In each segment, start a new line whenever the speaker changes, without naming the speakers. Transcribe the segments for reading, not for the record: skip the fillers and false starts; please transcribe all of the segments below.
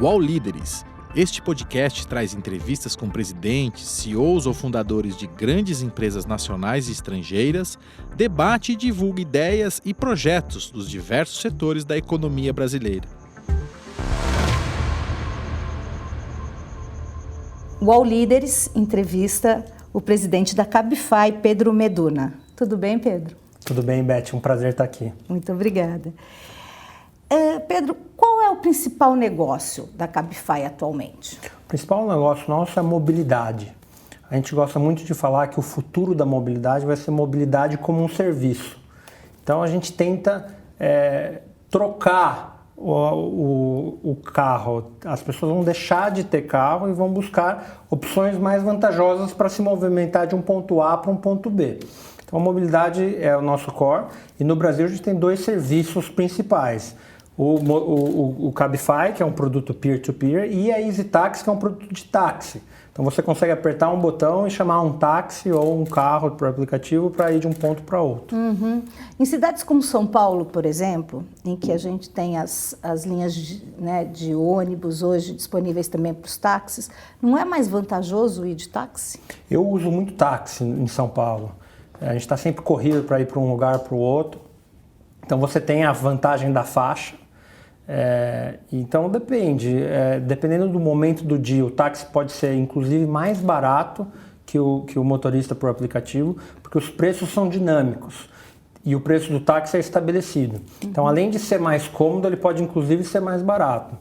UOL Líderes. Este podcast traz entrevistas com presidentes, CEOs ou fundadores de grandes empresas nacionais e estrangeiras, debate e divulga ideias e projetos dos diversos setores da economia brasileira.
UOL Líderes entrevista o presidente da Cabify, Pedro Meduna. Tudo bem, Pedro?
Tudo bem, Beth. Um prazer estar aqui.
Muito obrigada. Pedro, qual é o principal negócio da Cabify atualmente?
O principal negócio nosso é a mobilidade. A gente gosta muito de falar que o futuro da mobilidade vai ser mobilidade como um serviço. Então a gente tenta trocar o carro. As pessoas vão deixar de ter carro e vão buscar opções mais vantajosas para se movimentar de um ponto A para um ponto B. Então a mobilidade é o nosso core e no Brasil a gente tem dois serviços principais. O Cabify, que é um produto peer-to-peer, e a EasyTaxi, que é um produto de táxi. Então você consegue apertar um botão e chamar um táxi ou um carro por aplicativo para ir de um ponto para outro.
Em cidades como São Paulo, por exemplo, em que a gente tem as linhas de ônibus hoje disponíveis também para os táxis, não é mais vantajoso ir de táxi? Eu
uso muito táxi em São Paulo. A gente está sempre corrido para ir para um lugar para o outro. Então você tem a vantagem da faixa. Então depende, dependendo do momento do dia, o táxi pode ser inclusive mais barato que o motorista por aplicativo, porque os preços são dinâmicos e o preço do táxi é estabelecido. Então além de ser mais cômodo, ele pode inclusive ser mais barato.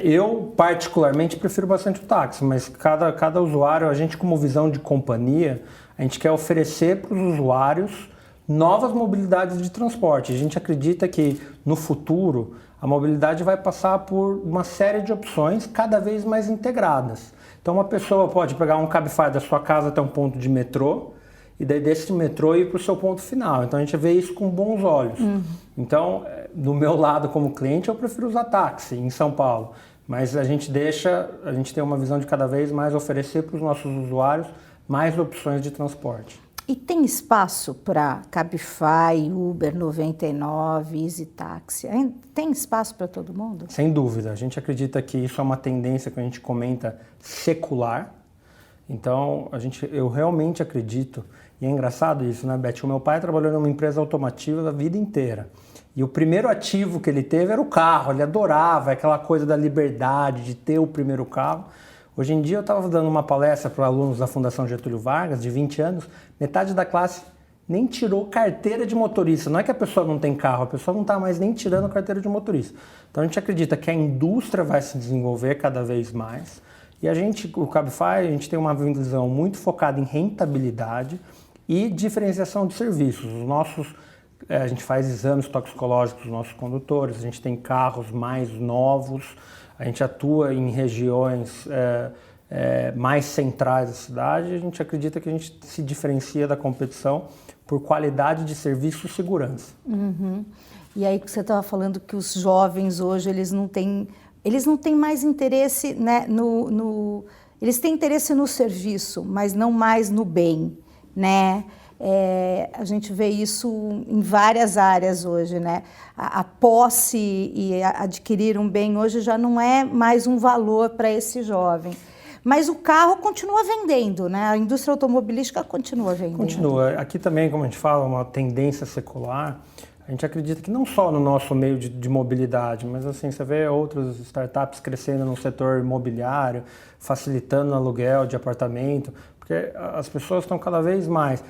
Eu particularmente prefiro bastante o táxi, mas cada usuário, a gente como visão de companhia, a gente quer oferecer para os usuários novas mobilidades de transporte. A gente acredita que no futuro a mobilidade vai passar por uma série de opções cada vez mais integradas. Então uma pessoa pode pegar um Cabify da sua casa até um ponto de metrô e daí desse metrô ir para o seu ponto final. Então a gente vê isso com bons olhos. Então, do meu lado como cliente, eu prefiro usar táxi em São Paulo. Mas a gente tem uma visão de cada vez mais oferecer para os nossos usuários mais opções de transporte.
E tem espaço para Cabify, Uber 99, EasyTaxi? Tem espaço para todo mundo?
Sem dúvida. A gente acredita que isso é uma tendência que a gente comenta secular. Então, eu realmente acredito, e é engraçado isso, né, Beth? O meu pai trabalhou numa empresa automotiva a vida inteira. E o primeiro ativo que ele teve era o carro. Ele adorava aquela coisa da liberdade, de ter o primeiro carro. Hoje em dia eu estava dando uma palestra para alunos da Fundação Getúlio Vargas, de 20 anos, metade da classe nem tirou carteira de motorista. Não é que a pessoa não tem carro, a pessoa não está mais nem tirando a carteira de motorista. Então a gente acredita que a indústria vai se desenvolver cada vez mais e o Cabify, a gente tem uma visão muito focada em rentabilidade e diferenciação de serviços. A gente faz exames toxicológicos dos nossos condutores, a gente tem carros mais novos, a gente atua em regiões mais centrais da cidade e a gente acredita que a gente se diferencia da competição por qualidade de serviço e segurança.
E aí você estava falando que os jovens hoje, eles não têm mais interesse, né, eles têm interesse no serviço, mas não mais no bem, né? A gente vê isso em várias áreas hoje, né? A posse e adquirir um bem hoje já não é mais um valor para esse jovem. Mas o carro continua vendendo, né? A indústria automobilística continua vendendo.
Continua. Aqui também, como a gente fala, uma tendência secular. A gente acredita que não só no nosso meio de mobilidade, mas assim, você vê outras startups crescendo no setor imobiliário, facilitando o aluguel de apartamento, porque as pessoas estão cada vez mais...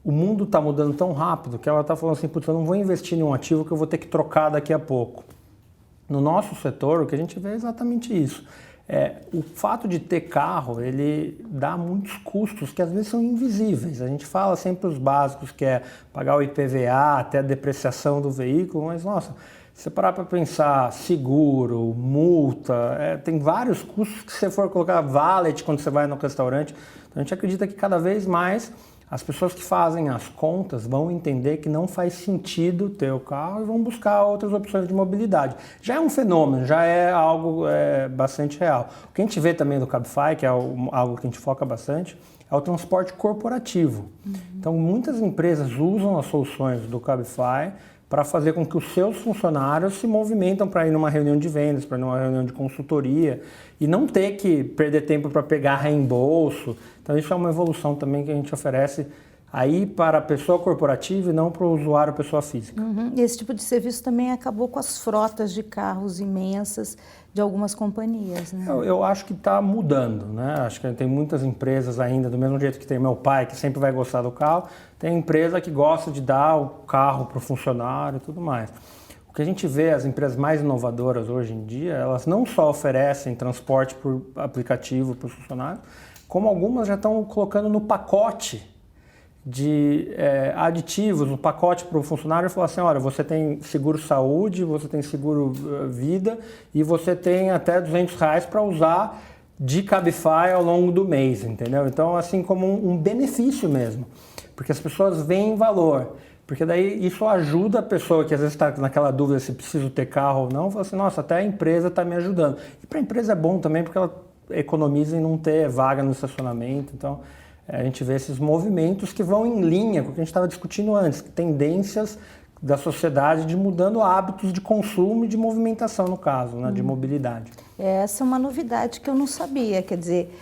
O mundo está mudando tão rápido que ela está falando assim, putz, eu não vou investir em um ativo que eu vou ter que trocar daqui a pouco. No nosso setor, o que a gente vê é exatamente isso. O fato de ter carro, ele dá muitos custos que às vezes são invisíveis. A gente fala sempre os básicos, que é pagar o IPVA, até a depreciação do veículo, mas nossa, se você parar para pensar seguro, multa, tem vários custos que se você for colocar valet quando você vai no restaurante. Então a gente acredita que cada vez mais as pessoas que fazem as contas vão entender que não faz sentido ter o carro e vão buscar outras opções de mobilidade. Já é um fenômeno, já é algo bastante real. O que a gente vê também do Cabify, que é algo que a gente foca bastante, é o transporte corporativo. Então muitas empresas usam as soluções do Cabify para fazer com que os seus funcionários se movimentam para ir numa reunião de vendas, para ir numa reunião de consultoria e não ter que perder tempo para pegar reembolso. Então isso é uma evolução também que a gente oferece aí para a pessoa corporativa e não para o usuário pessoa física.
E esse tipo de serviço também acabou com as frotas de carros imensas de algumas companhias, né?
Eu acho que está mudando, né? Acho que tem muitas empresas ainda, do mesmo jeito que tem meu pai, que sempre vai gostar do carro, tem empresa que gosta de dar o carro para o funcionário e tudo mais. O que a gente vê, as empresas mais inovadoras hoje em dia, elas não só oferecem transporte por aplicativo para os funcionários, como algumas já estão colocando no pacote de aditivos, no pacote para o funcionário, e falar assim, olha, você tem seguro saúde, você tem seguro vida e você tem até R$200 para usar de Cabify ao longo do mês, entendeu? Então, assim, como um benefício mesmo, porque as pessoas veem valor, porque daí isso ajuda a pessoa que às vezes está naquela dúvida se preciso ter carro ou não, fala assim, nossa, até a empresa está me ajudando. E para a empresa é bom também, porque ela economiza em não ter vaga no estacionamento, então a gente vê esses movimentos que vão em linha com o que a gente estava discutindo antes, tendências da sociedade de mudando hábitos de consumo e de movimentação, no caso, né, de mobilidade.
Essa é uma novidade que eu não sabia, quer dizer,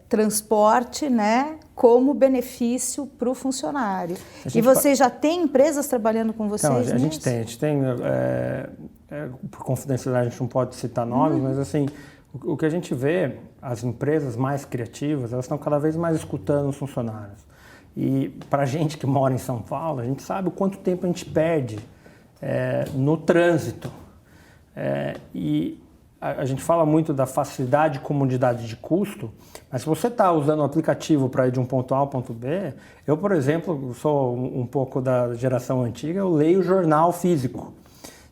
transporte, né, como benefício para o funcionário. E vocês já têm empresas trabalhando com vocês
nisso? A gente tem por confidencialidade a gente não pode citar nomes, mas assim, o que a gente vê, as empresas mais criativas, elas estão cada vez mais escutando os funcionários. E para a gente que mora em São Paulo, a gente sabe o quanto tempo a gente perde no trânsito. E a gente fala muito da facilidade e comodidade de custo, mas se você está usando o aplicativo para ir de um ponto A ao ponto B, eu, por exemplo, sou um pouco da geração antiga, eu leio jornal físico.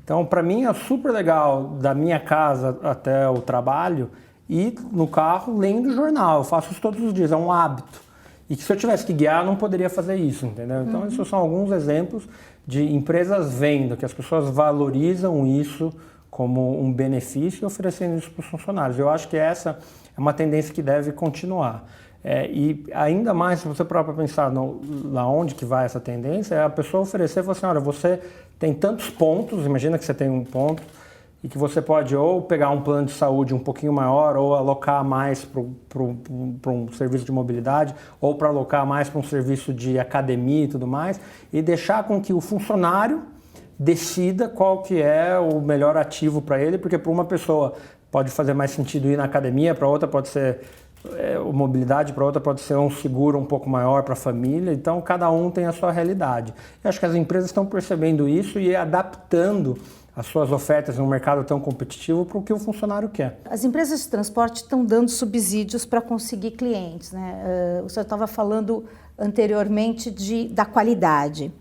Então, para mim, é super legal da minha casa até o trabalho ir no carro lendo jornal. Eu faço isso todos os dias, é um hábito. E que se eu tivesse que guiar, eu não poderia fazer isso, entendeu? Então, esses são alguns exemplos de empresas vendo que as pessoas valorizam isso como um benefício e oferecendo isso para os funcionários. Eu acho que essa é uma tendência que deve continuar. E ainda mais, se você parar para pensar lá onde que vai essa tendência, é a pessoa oferecer e falar assim, olha, você tem tantos pontos, imagina que você tem um ponto, e que você pode ou pegar um plano de saúde um pouquinho maior, ou alocar mais para um serviço de mobilidade, ou para alocar mais para um serviço de academia e tudo mais, e deixar com que o funcionário decida qual que é o melhor ativo para ele, porque para uma pessoa pode fazer mais sentido ir na academia, para outra pode ser mobilidade, para outra pode ser um seguro um pouco maior para a família, então cada um tem a sua realidade. Eu acho que as empresas estão percebendo isso e adaptando as suas ofertas num mercado tão competitivo para o que o funcionário quer.
As empresas de transporte estão dando subsídios para conseguir clientes, né? O senhor estava falando anteriormente da qualidade.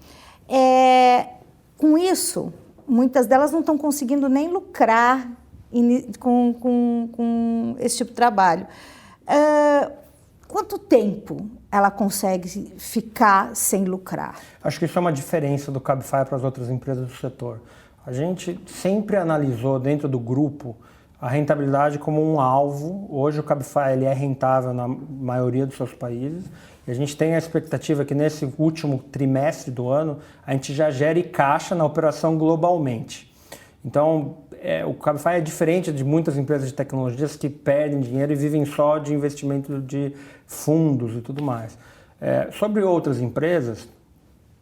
Com isso, muitas delas não estão conseguindo nem lucrar com esse tipo de trabalho. Quanto tempo ela consegue ficar sem lucrar?
Acho que isso é uma diferença do Cabify para as outras empresas do setor. A gente sempre analisou dentro do grupo a rentabilidade como um alvo. Hoje o Cabify ele é rentável na maioria dos seus países. E a gente tem a expectativa que nesse último trimestre do ano a gente já gere caixa na operação globalmente. Então, o Cabify é diferente de muitas empresas de tecnologias que perdem dinheiro e vivem só de investimento de fundos e tudo mais. Sobre outras empresas,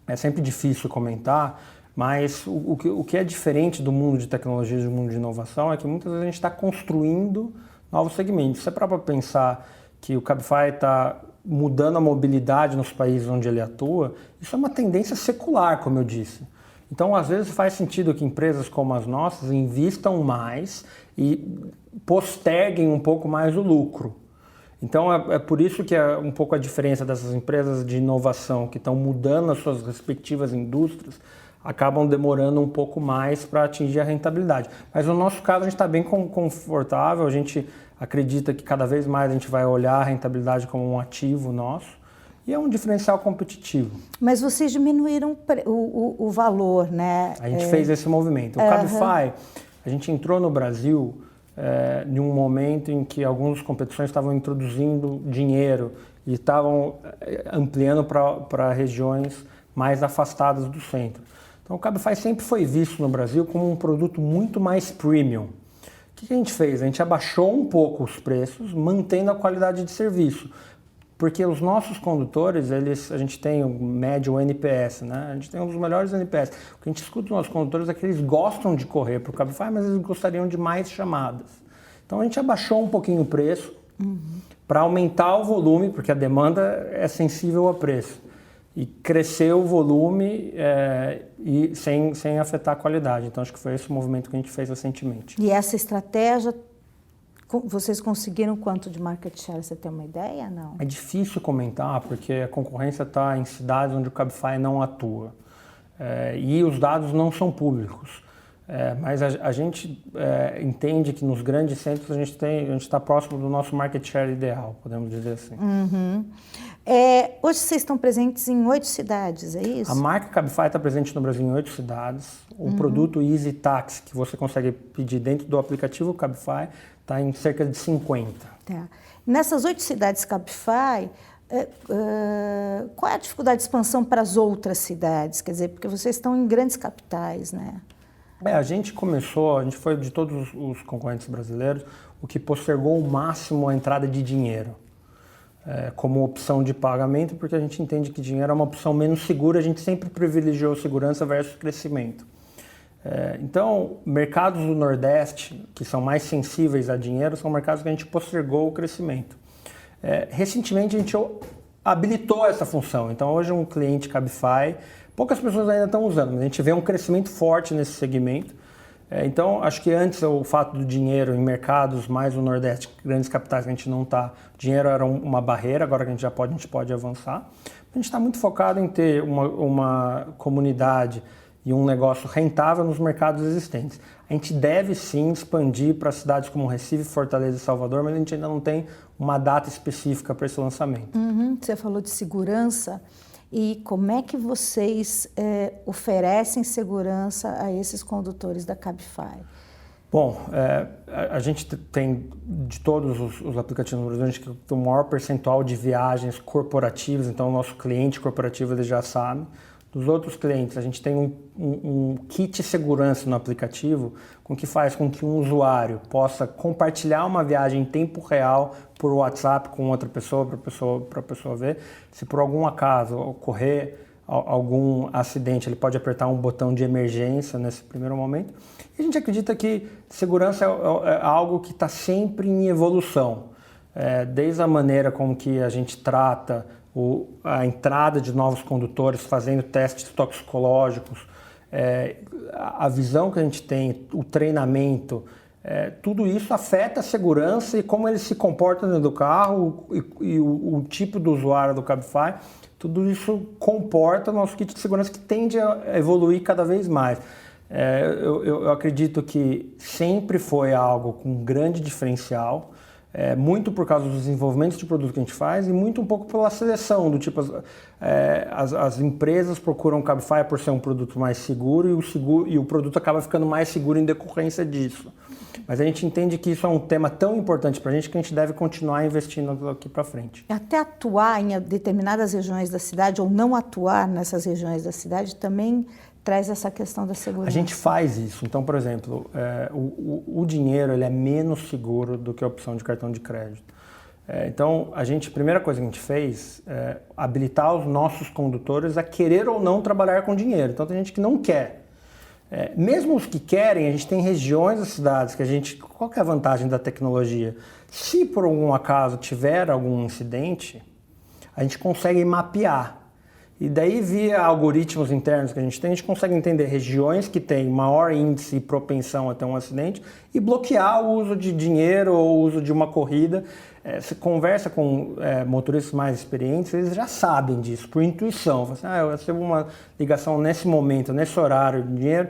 é sempre difícil comentar, mas o que é diferente do mundo de tecnologias e do mundo de inovação é que muitas vezes a gente está construindo novos segmentos. Se você parar para pensar que o Cabify está mudando a mobilidade nos países onde ele atua, isso é uma tendência secular, como eu disse. Então, às vezes faz sentido que empresas como as nossas invistam mais e posterguem um pouco mais o lucro. Então, é por isso que é um pouco a diferença dessas empresas de inovação que estão mudando as suas respectivas indústrias, acabam demorando um pouco mais para atingir a rentabilidade. Mas no nosso caso, a gente está bem confortável, a gente acredita que cada vez mais a gente vai olhar a rentabilidade como um ativo nosso. E é um diferencial competitivo.
Mas vocês diminuíram o valor, né?
A gente fez esse movimento. O Cabify, a gente entrou no Brasil em um momento em que algumas competições estavam introduzindo dinheiro e estavam ampliando para regiões mais afastadas do centro. Então Então o Cabify sempre foi visto no Brasil como um produto muito mais premium. O que a gente fez? A gente abaixou um pouco os preços, mantendo a qualidade de serviço. Porque os nossos condutores, a gente tem o médio NPS, né? A gente tem um dos melhores NPS. O que a gente escuta dos nossos condutores é que eles gostam de correr para o Cabify, mas eles gostariam de mais chamadas. Então a gente abaixou um pouquinho o preço para aumentar o volume, porque a demanda é sensível a preço. E crescer o volume e sem afetar a qualidade. Então acho que foi esse o movimento que a gente fez recentemente.
E essa estratégia, vocês conseguiram quanto de market share? Você tem uma ideia? Não?
É difícil comentar, porque a concorrência está em cidades onde o Cabify não atua. E os dados não são públicos. Mas a gente entende que nos grandes centros a gente está próximo do nosso market share ideal, podemos dizer assim.
Hoje vocês estão presentes em 8 cidades, é isso?
A marca Cabify está presente no Brasil em 8 cidades. O produto Easy Taxi, que você consegue pedir dentro do aplicativo Cabify, está em cerca de 50.
Tá. Nessas 8 cidades Cabify, qual é a dificuldade de expansão para as outras cidades? Quer dizer, porque vocês estão em grandes capitais, né?
A gente foi de todos os concorrentes brasileiros, o que postergou ao máximo a entrada de dinheiro como opção de pagamento, porque a gente entende que dinheiro é uma opção menos segura, a gente sempre privilegiou segurança versus crescimento. Então, mercados do Nordeste, que são mais sensíveis a dinheiro, são mercados que a gente postergou o crescimento. Recentemente, a gente habilitou essa função. Então, hoje um cliente Cabify, poucas pessoas ainda estão usando, mas a gente vê um crescimento forte nesse segmento. Então, acho que antes o fato do dinheiro em mercados mais no Nordeste, grandes capitais que a gente não está, dinheiro era uma barreira, agora que a gente pode avançar. A gente está muito focado em ter uma comunidade e um negócio rentável nos mercados existentes. A gente deve sim expandir para cidades como Recife, Fortaleza e Salvador, mas a gente ainda não tem uma data específica para esse lançamento.
Você falou de segurança. E como é que vocês oferecem segurança a esses condutores da Cabify?
Bom, a gente tem, de todos os aplicativos no Brasil, a gente tem o maior percentual de viagens corporativas, então o nosso cliente corporativo ele já sabe. Dos outros clientes, a gente tem um kit segurança no aplicativo que faz com que um usuário possa compartilhar uma viagem em tempo real por WhatsApp com outra pessoa, para a pessoa ver. Se por algum acaso ocorrer algum acidente, ele pode apertar um botão de emergência nesse primeiro momento. E a gente acredita que segurança é algo que está sempre em evolução. Desde a maneira como que a gente trata a entrada de novos condutores, fazendo testes toxicológicos, a visão que a gente tem, o treinamento, tudo isso afeta a segurança e como ele se comporta dentro do carro e o tipo do usuário do Cabify. Tudo isso comporta o nosso kit de segurança que tende a evoluir cada vez mais. Eu acredito que sempre foi algo com grande diferencial, muito por causa dos desenvolvimentos de produto que a gente faz e muito um pouco pela seleção, do tipo, as empresas procuram o Cabify por ser um produto mais seguro e o produto acaba ficando mais seguro em decorrência disso. Mas a gente entende que isso é um tema tão importante para a gente que a gente deve continuar investindo aqui para frente.
Até atuar em determinadas regiões da cidade ou não atuar nessas regiões da cidade também traz essa questão da segurança.
A gente faz isso. Então, por exemplo, o dinheiro ele é menos seguro do que a opção de cartão de crédito. Então, a primeira coisa que a gente fez é habilitar os nossos condutores a querer ou não trabalhar com dinheiro. Então, tem gente que não quer. Mesmo os que querem, a gente tem regiões das cidades que qual que é a vantagem da tecnologia? Se por algum acaso tiver algum incidente, a gente consegue mapear. E daí, via algoritmos internos que a gente consegue entender regiões que têm maior índice e propensão a ter um acidente e bloquear o uso de dinheiro ou o uso de uma corrida. Você conversa com motoristas mais experientes, eles já sabem disso, por intuição. Você, eu recebo uma ligação nesse momento, nesse horário de dinheiro.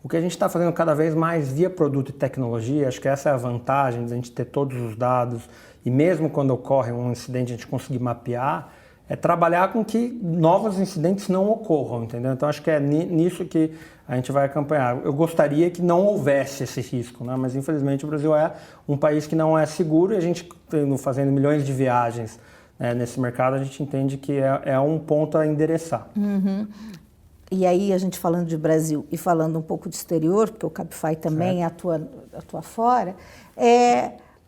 O que a gente está fazendo cada vez mais via produto e tecnologia, acho que essa é a vantagem de a gente ter todos os dados e mesmo quando ocorre um incidente a gente conseguir mapear, é trabalhar com que novos incidentes não ocorram, entendeu? Então, acho que é nisso que a gente vai acompanhar. Eu gostaria que não houvesse esse risco, né? Mas, infelizmente, o Brasil é um país que não é seguro e a gente, fazendo milhões de viagens nesse mercado, a gente entende que é um ponto a endereçar.
e aí a gente falando de Brasil e falando um pouco de exterior, porque o Cabify também atua fora,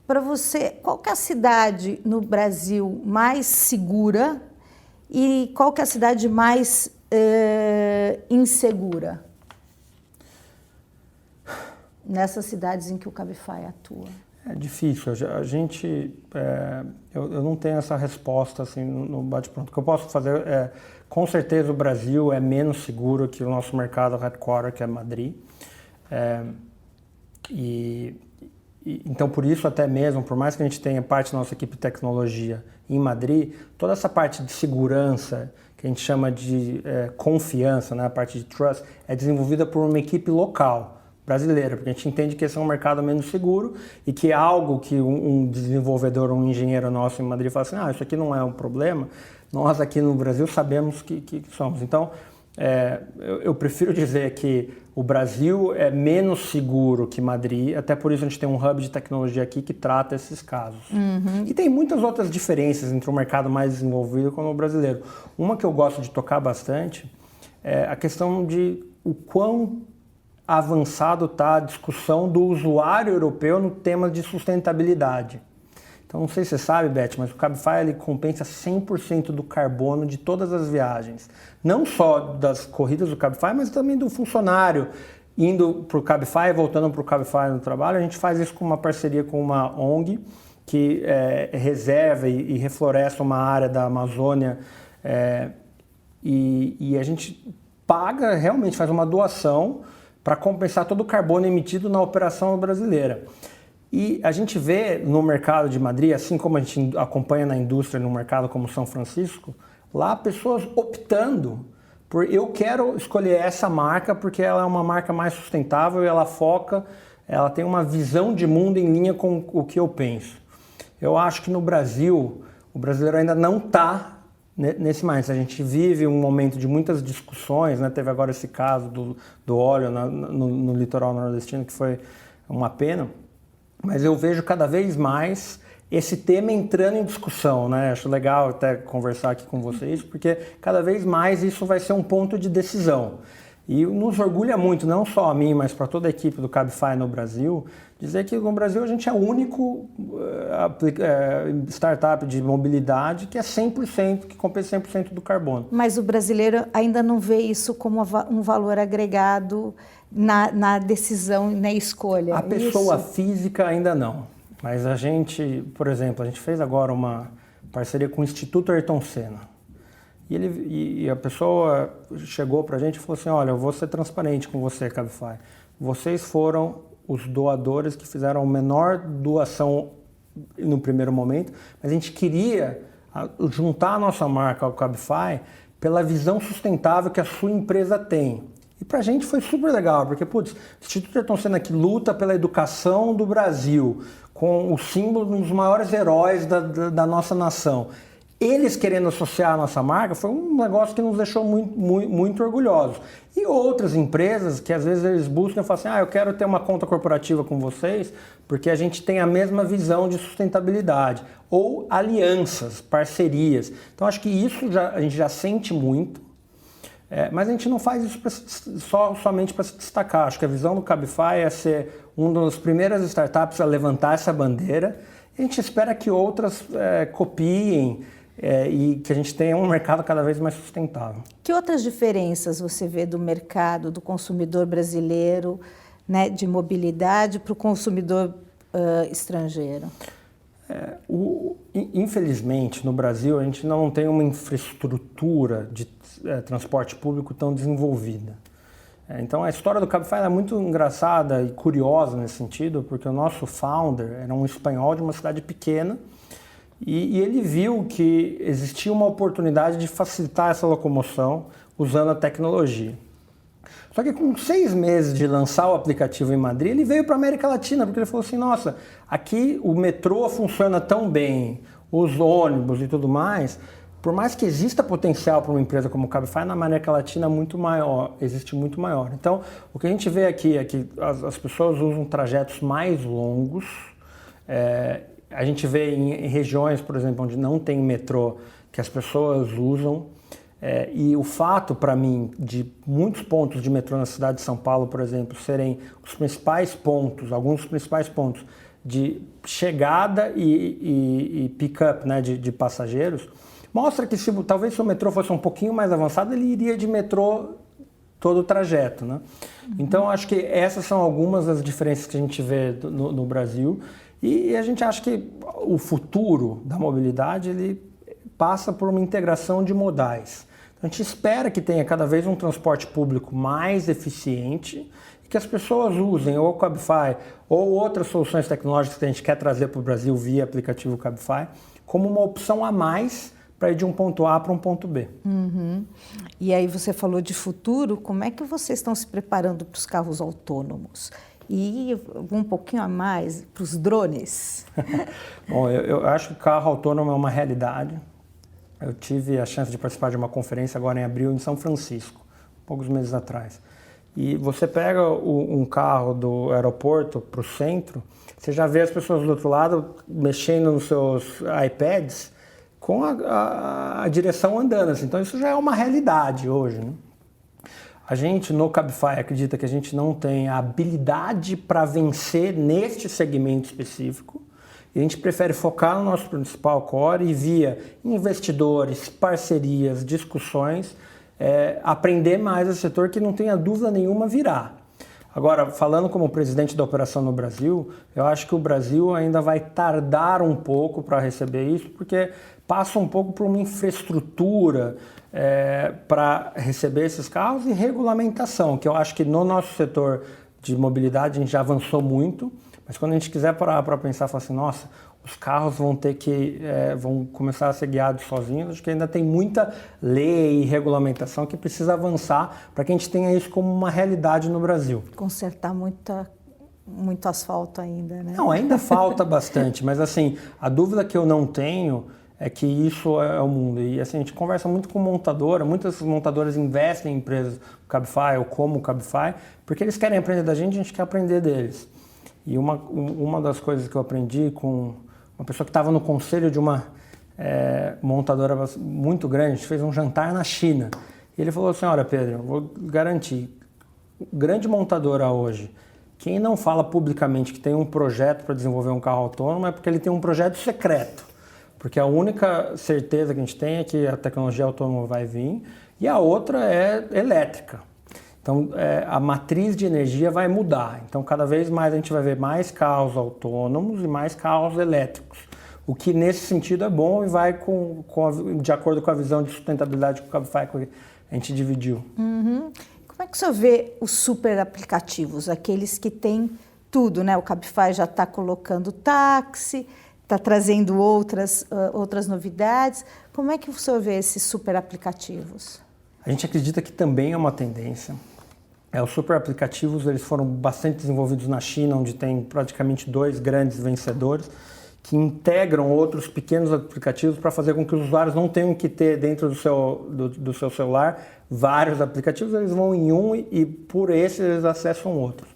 para você, qual que é a cidade no Brasil mais segura e qual que é a cidade mais insegura? Nessas cidades em que o Cabify atua.
É difícil. Eu não tenho essa resposta assim no bate-pronto. O que eu posso fazer com certeza o Brasil é menos seguro que o nosso mercado headquarter, que é Madrid. Então, por isso até mesmo, por mais que a gente tenha parte da nossa equipe de tecnologia em Madrid, toda essa parte de segurança, que a gente chama de confiança, né, a parte de trust, é desenvolvida por uma equipe local, brasileira, porque a gente entende que esse é um mercado menos seguro e que é algo que um desenvolvedor, um engenheiro nosso em Madrid fala assim, isso aqui não é um problema, nós aqui no Brasil sabemos que somos. Então, eu prefiro dizer que o Brasil é menos seguro que Madrid, até por isso a gente tem um hub de tecnologia aqui que trata esses casos. Uhum. E tem muitas outras diferenças entre o mercado mais desenvolvido e o brasileiro. Uma que eu gosto de tocar bastante é a questão de o quão avançado está a discussão do usuário europeu no tema de sustentabilidade. Então, não sei se você sabe, Beth, mas o Cabify ele compensa 100% do carbono de todas as viagens. Não só das corridas do Cabify, mas também do funcionário indo para o Cabify e voltando para o Cabify no trabalho. A gente faz isso com uma parceria com uma ONG que reserva e refloresta uma área da Amazônia e a gente paga, realmente faz uma doação para compensar todo o carbono emitido na operação brasileira. E a gente vê no mercado de Madrid, assim como a gente acompanha na indústria, no mercado como São Francisco, lá pessoas optando por eu quero escolher essa marca porque ela é uma marca mais sustentável e ela tem uma visão de mundo em linha com o que eu penso. Eu acho que no Brasil, o brasileiro ainda não está nesse mais. A gente vive um momento de muitas discussões, né? Teve agora esse caso do óleo no litoral nordestino, que foi uma pena, mas eu vejo cada vez mais esse tema entrando em discussão, né? Acho legal até conversar aqui com vocês, porque cada vez mais isso vai ser um ponto de decisão. E nos orgulha muito, não só a mim, mas para toda a equipe do Cabify no Brasil, dizer que no Brasil a gente é o único startup de mobilidade que é 100%, que compensa 100% do carbono.
Mas o brasileiro ainda não vê isso como um valor agregado na decisão, na escolha.
A pessoa física ainda não. Mas a gente, por exemplo, a gente fez agora uma parceria com o Instituto Ayrton Senna. E a pessoa chegou para a gente e falou assim, olha, eu vou ser transparente com você, Cabify. Vocês foram os doadores que fizeram a menor doação no primeiro momento, mas a gente queria juntar a nossa marca ao Cabify pela visão sustentável que a sua empresa tem. E para a gente foi super legal, porque, o Instituto Ayrton Senna que luta pela educação do Brasil, com o símbolo dos maiores heróis da nossa nação. Eles querendo associar a nossa marca foi um negócio que nos deixou muito orgulhosos. E outras empresas que às vezes eles buscam e falam assim, eu quero ter uma conta corporativa com vocês porque a gente tem a mesma visão de sustentabilidade. Ou alianças, parcerias. Então acho que isso a gente já sente muito, mas a gente não faz isso somente para se destacar. Acho que a visão do Cabify é ser uma das primeiras startups a levantar essa bandeira. E a gente espera que outras copiem, e que a gente tenha um mercado cada vez mais sustentável.
Que outras diferenças você vê do mercado, do consumidor brasileiro, né, de mobilidade para o consumidor estrangeiro?
Infelizmente, no Brasil, a gente não tem uma infraestrutura de transporte público tão desenvolvida. Então, a história do Cabify é muito engraçada e curiosa nesse sentido, porque o nosso founder era um espanhol de uma cidade pequena, e ele viu que existia uma oportunidade de facilitar essa locomoção usando a tecnologia. Só que com 6 meses de lançar o aplicativo em Madrid, ele veio para a América Latina, porque ele falou assim, nossa, aqui o metrô funciona tão bem, os ônibus e tudo mais, por mais que exista potencial para uma empresa como o Cabify, na América Latina existe muito maior. Então, o que a gente vê aqui é que as pessoas usam trajetos mais longos. A gente vê em regiões, por exemplo, onde não tem metrô, que as pessoas usam. E o fato, para mim, de muitos pontos de metrô na cidade de São Paulo, por exemplo, serem os principais pontos, alguns dos principais pontos de chegada e pick-up, né, de passageiros, mostra que talvez se o metrô fosse um pouquinho mais avançado, ele iria de metrô todo o trajeto, né? Então, acho que essas são algumas das diferenças que a gente vê no Brasil. E a gente acha que o futuro da mobilidade, ele passa por uma integração de modais. Então, a gente espera que tenha cada vez um transporte público mais eficiente e que as pessoas usem ou o Cabify ou outras soluções tecnológicas que a gente quer trazer para o Brasil via aplicativo Cabify como uma opção a mais para ir de um ponto A para um ponto B.
E aí você falou de futuro, como é que vocês estão se preparando para os carros autônomos? E um pouquinho a mais para os drones?
Bom, eu acho que carro autônomo é uma realidade. Eu tive a chance de participar de uma conferência agora em abril em São Francisco, poucos meses atrás. E você pega um carro do aeroporto para o centro, você já vê as pessoas do outro lado mexendo nos seus iPads com a direção andando, assim. Então isso já é uma realidade hoje, né? A gente no Cabify acredita que a gente não tem a habilidade para vencer neste segmento específico e a gente prefere focar no nosso principal core e via investidores, parcerias, discussões, aprender mais esse setor que não tenha dúvida nenhuma virá. Agora, falando como presidente da operação no Brasil, eu acho que o Brasil ainda vai tardar um pouco para receber isso, porque passa um pouco por uma infraestrutura para receber esses carros e regulamentação, que eu acho que no nosso setor de mobilidade a gente já avançou muito, mas quando a gente quiser parar para pensar, falar assim, nossa, os carros vão ter que, vão começar a ser guiados sozinhos, acho que ainda tem muita lei e regulamentação que precisa avançar para que a gente tenha isso como uma realidade no Brasil.
Consertar muito asfalto ainda, né?
Não, ainda falta bastante, mas assim, a dúvida que eu não tenho é que isso é o mundo. E assim, a gente conversa muito com montadora, muitas montadoras investem em empresas Cabify ou como Cabify, porque eles querem aprender da gente, a gente quer aprender deles. E uma das coisas que eu aprendi com uma pessoa que estava no conselho de uma montadora muito grande, a gente fez um jantar na China. E ele falou assim, olha Pedro, eu vou garantir, grande montadora hoje, quem não fala publicamente que tem um projeto para desenvolver um carro autônomo é porque ele tem um projeto secreto. Porque a única certeza que a gente tem é que a tecnologia autônoma vai vir e a outra é elétrica. Então, a matriz de energia vai mudar. Então, cada vez mais a gente vai ver mais carros autônomos e mais carros elétricos. O que, nesse sentido, é bom e vai de acordo com a visão de sustentabilidade que o Cabify que a gente dividiu.
Como é que o senhor vê os super aplicativos, aqueles que têm tudo, né? O Cabify já está colocando táxi, está trazendo outras novidades. Como é que o senhor vê esses super aplicativos?
A gente acredita que também é uma tendência. Os super aplicativos eles foram bastante desenvolvidos na China, onde tem praticamente 2 grandes vencedores que integram outros pequenos aplicativos para fazer com que os usuários não tenham que ter dentro do seu celular vários aplicativos, eles vão em um e por esse eles acessam outros.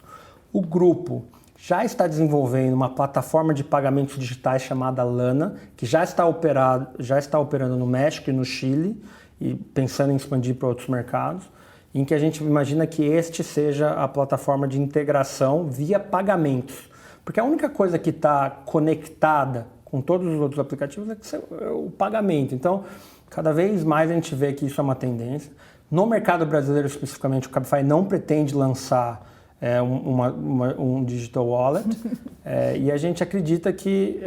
O grupo já está desenvolvendo uma plataforma de pagamentos digitais chamada Lana, que já está operando no México e no Chile, e pensando em expandir para outros mercados, em que a gente imagina que este seja a plataforma de integração via pagamentos. Porque a única coisa que está conectada com todos os outros aplicativos é o pagamento. Então, cada vez mais a gente vê que isso é uma tendência. No mercado brasileiro, especificamente, o Cabify não pretende lançar um digital wallet e a gente acredita que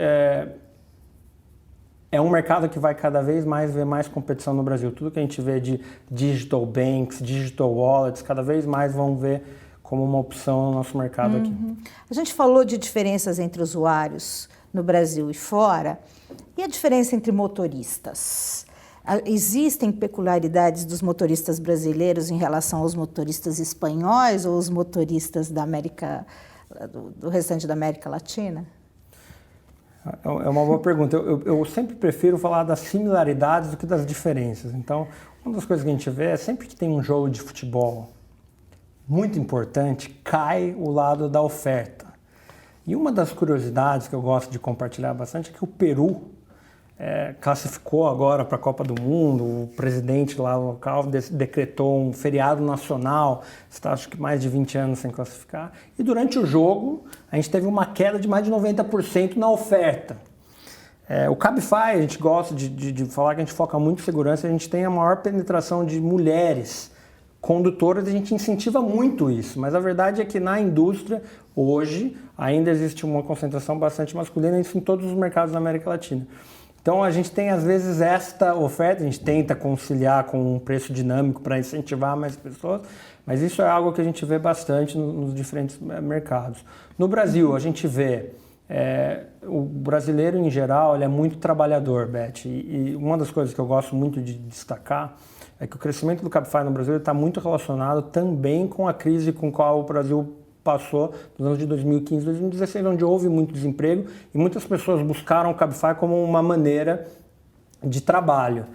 é um mercado que vai cada vez mais ver mais competição no Brasil. Tudo que a gente vê de digital banks, digital wallets, cada vez mais vão ver como uma opção no nosso mercado aqui.
A gente falou de diferenças entre usuários no Brasil e fora. E a diferença entre motoristas? Existem peculiaridades dos motoristas brasileiros em relação aos motoristas espanhóis ou os motoristas do restante da América Latina?
É uma boa pergunta. Eu sempre prefiro falar das similaridades do que das diferenças. Então, uma das coisas que a gente vê é sempre que tem um jogo de futebol muito importante, cai o lado da oferta. E uma das curiosidades que eu gosto de compartilhar bastante é que o Peru classificou agora para a Copa do Mundo, o presidente lá local decretou um feriado nacional, está acho que mais de 20 anos sem classificar, e durante o jogo a gente teve uma queda de mais de 90% na oferta. O Cabify, a gente gosta de falar que a gente foca muito em segurança, a gente tem a maior penetração de mulheres condutoras, a gente incentiva muito isso, mas a verdade é que na indústria, hoje, ainda existe uma concentração bastante masculina, isso em todos os mercados da América Latina. Então a gente tem às vezes esta oferta, a gente tenta conciliar com um preço dinâmico para incentivar mais pessoas, mas isso é algo que a gente vê bastante nos diferentes mercados. No Brasil, a gente vê o brasileiro em geral, ele é muito trabalhador, Beth, e uma das coisas que eu gosto muito de destacar é que o crescimento do Cabify no Brasil está muito relacionado também com a crise com a qual o Brasil passou nos anos de 2015 e 2016, onde houve muito desemprego e muitas pessoas buscaram o Cabify como uma maneira de trabalho.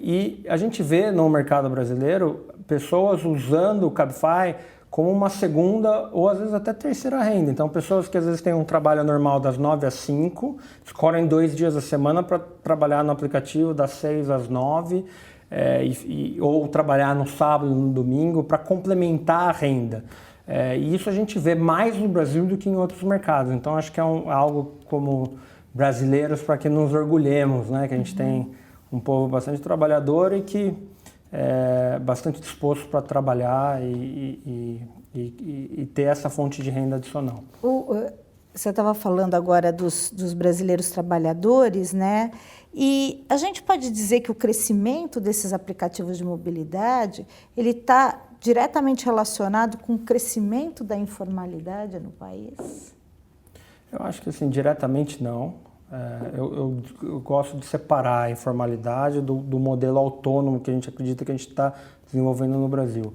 E a gente vê no mercado brasileiro pessoas usando o Cabify como uma segunda ou às vezes até terceira renda. Então pessoas que às vezes têm um trabalho normal das 9 às 5, escolhem 2 dias da semana para trabalhar no aplicativo das 6 às 9, ou trabalhar no sábado e no domingo para complementar a renda. E isso a gente vê mais no Brasil do que em outros mercados. Então acho que é algo como brasileiros para que nos orgulhemos, né? Que a gente tem um povo bastante trabalhador e que é bastante disposto para trabalhar e ter essa fonte de renda adicional.
Você estava falando agora dos brasileiros trabalhadores, né? E a gente pode dizer que o crescimento desses aplicativos de mobilidade, ele está diretamente relacionado com o crescimento da informalidade no país?
Eu acho que assim, diretamente não. Eu gosto de separar a informalidade do modelo autônomo que a gente acredita que a gente está desenvolvendo no Brasil.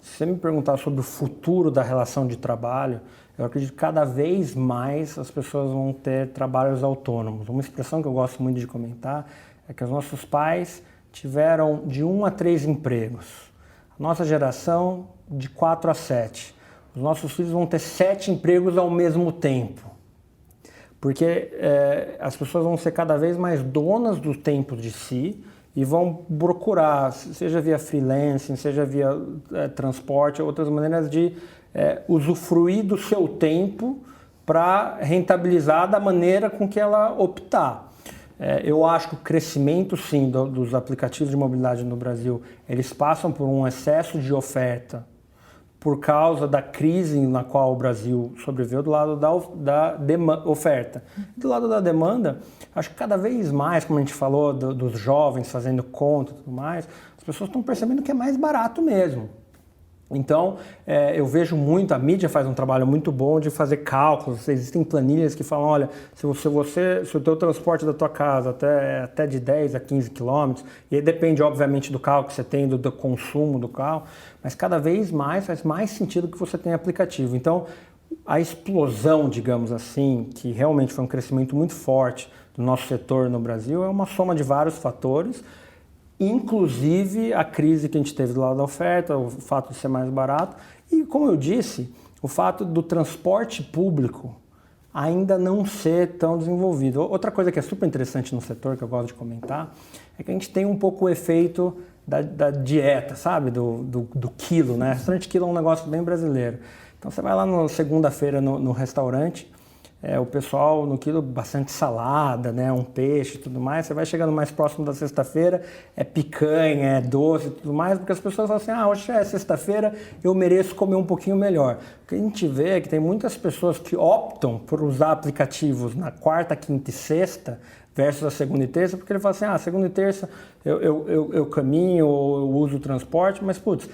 Se você me perguntar sobre o futuro da relação de trabalho, eu acredito que cada vez mais as pessoas vão ter trabalhos autônomos. Uma expressão que eu gosto muito de comentar é que os nossos pais tiveram de 1 a 3 empregos. A nossa geração, de 4 a 7. Os nossos filhos vão ter 7 empregos ao mesmo tempo. Porque as pessoas vão ser cada vez mais donas do tempo de si e vão procurar, seja via freelancing, seja via transporte, outras maneiras de usufruir do seu tempo para rentabilizar da maneira com que ela optar. Eu acho que o crescimento, sim, dos aplicativos de mobilidade no Brasil, eles passam por um excesso de oferta por causa da crise na qual o Brasil sobreviveu do lado da oferta. Do lado da demanda, acho que cada vez mais, como a gente falou, dos jovens fazendo conta e tudo mais, as pessoas estão percebendo que é mais barato mesmo. Então, eu vejo muito, a mídia faz um trabalho muito bom de fazer cálculos, existem planilhas que falam, olha, se o teu transporte da tua casa até de 10 a 15 quilômetros, e aí depende, obviamente, do carro que você tem, do consumo do carro, mas cada vez mais faz mais sentido que você tenha aplicativo. Então, a explosão, digamos assim, que realmente foi um crescimento muito forte do nosso setor no Brasil, é uma soma de vários fatores, inclusive a crise que a gente teve do lado da oferta, o fato de ser mais barato e, como eu disse, o fato do transporte público ainda não ser tão desenvolvido. Outra coisa que é super interessante no setor, que eu gosto de comentar, é que a gente tem um pouco o efeito da dieta, sabe? Do quilo, né? Restaurante quilo é um negócio bem brasileiro. Então você vai lá na segunda-feira no restaurante, o pessoal no quilo bastante salada, né, um peixe e tudo mais. Você vai chegando mais próximo da sexta-feira, é picanha, é doce e tudo mais, porque as pessoas falam assim, hoje é sexta-feira, eu mereço comer um pouquinho melhor. O que a gente vê é que tem muitas pessoas que optam por usar aplicativos na quarta, quinta e sexta versus a segunda e terça, porque ele fala assim, segunda e terça eu caminho ou eu uso o transporte, mas putz,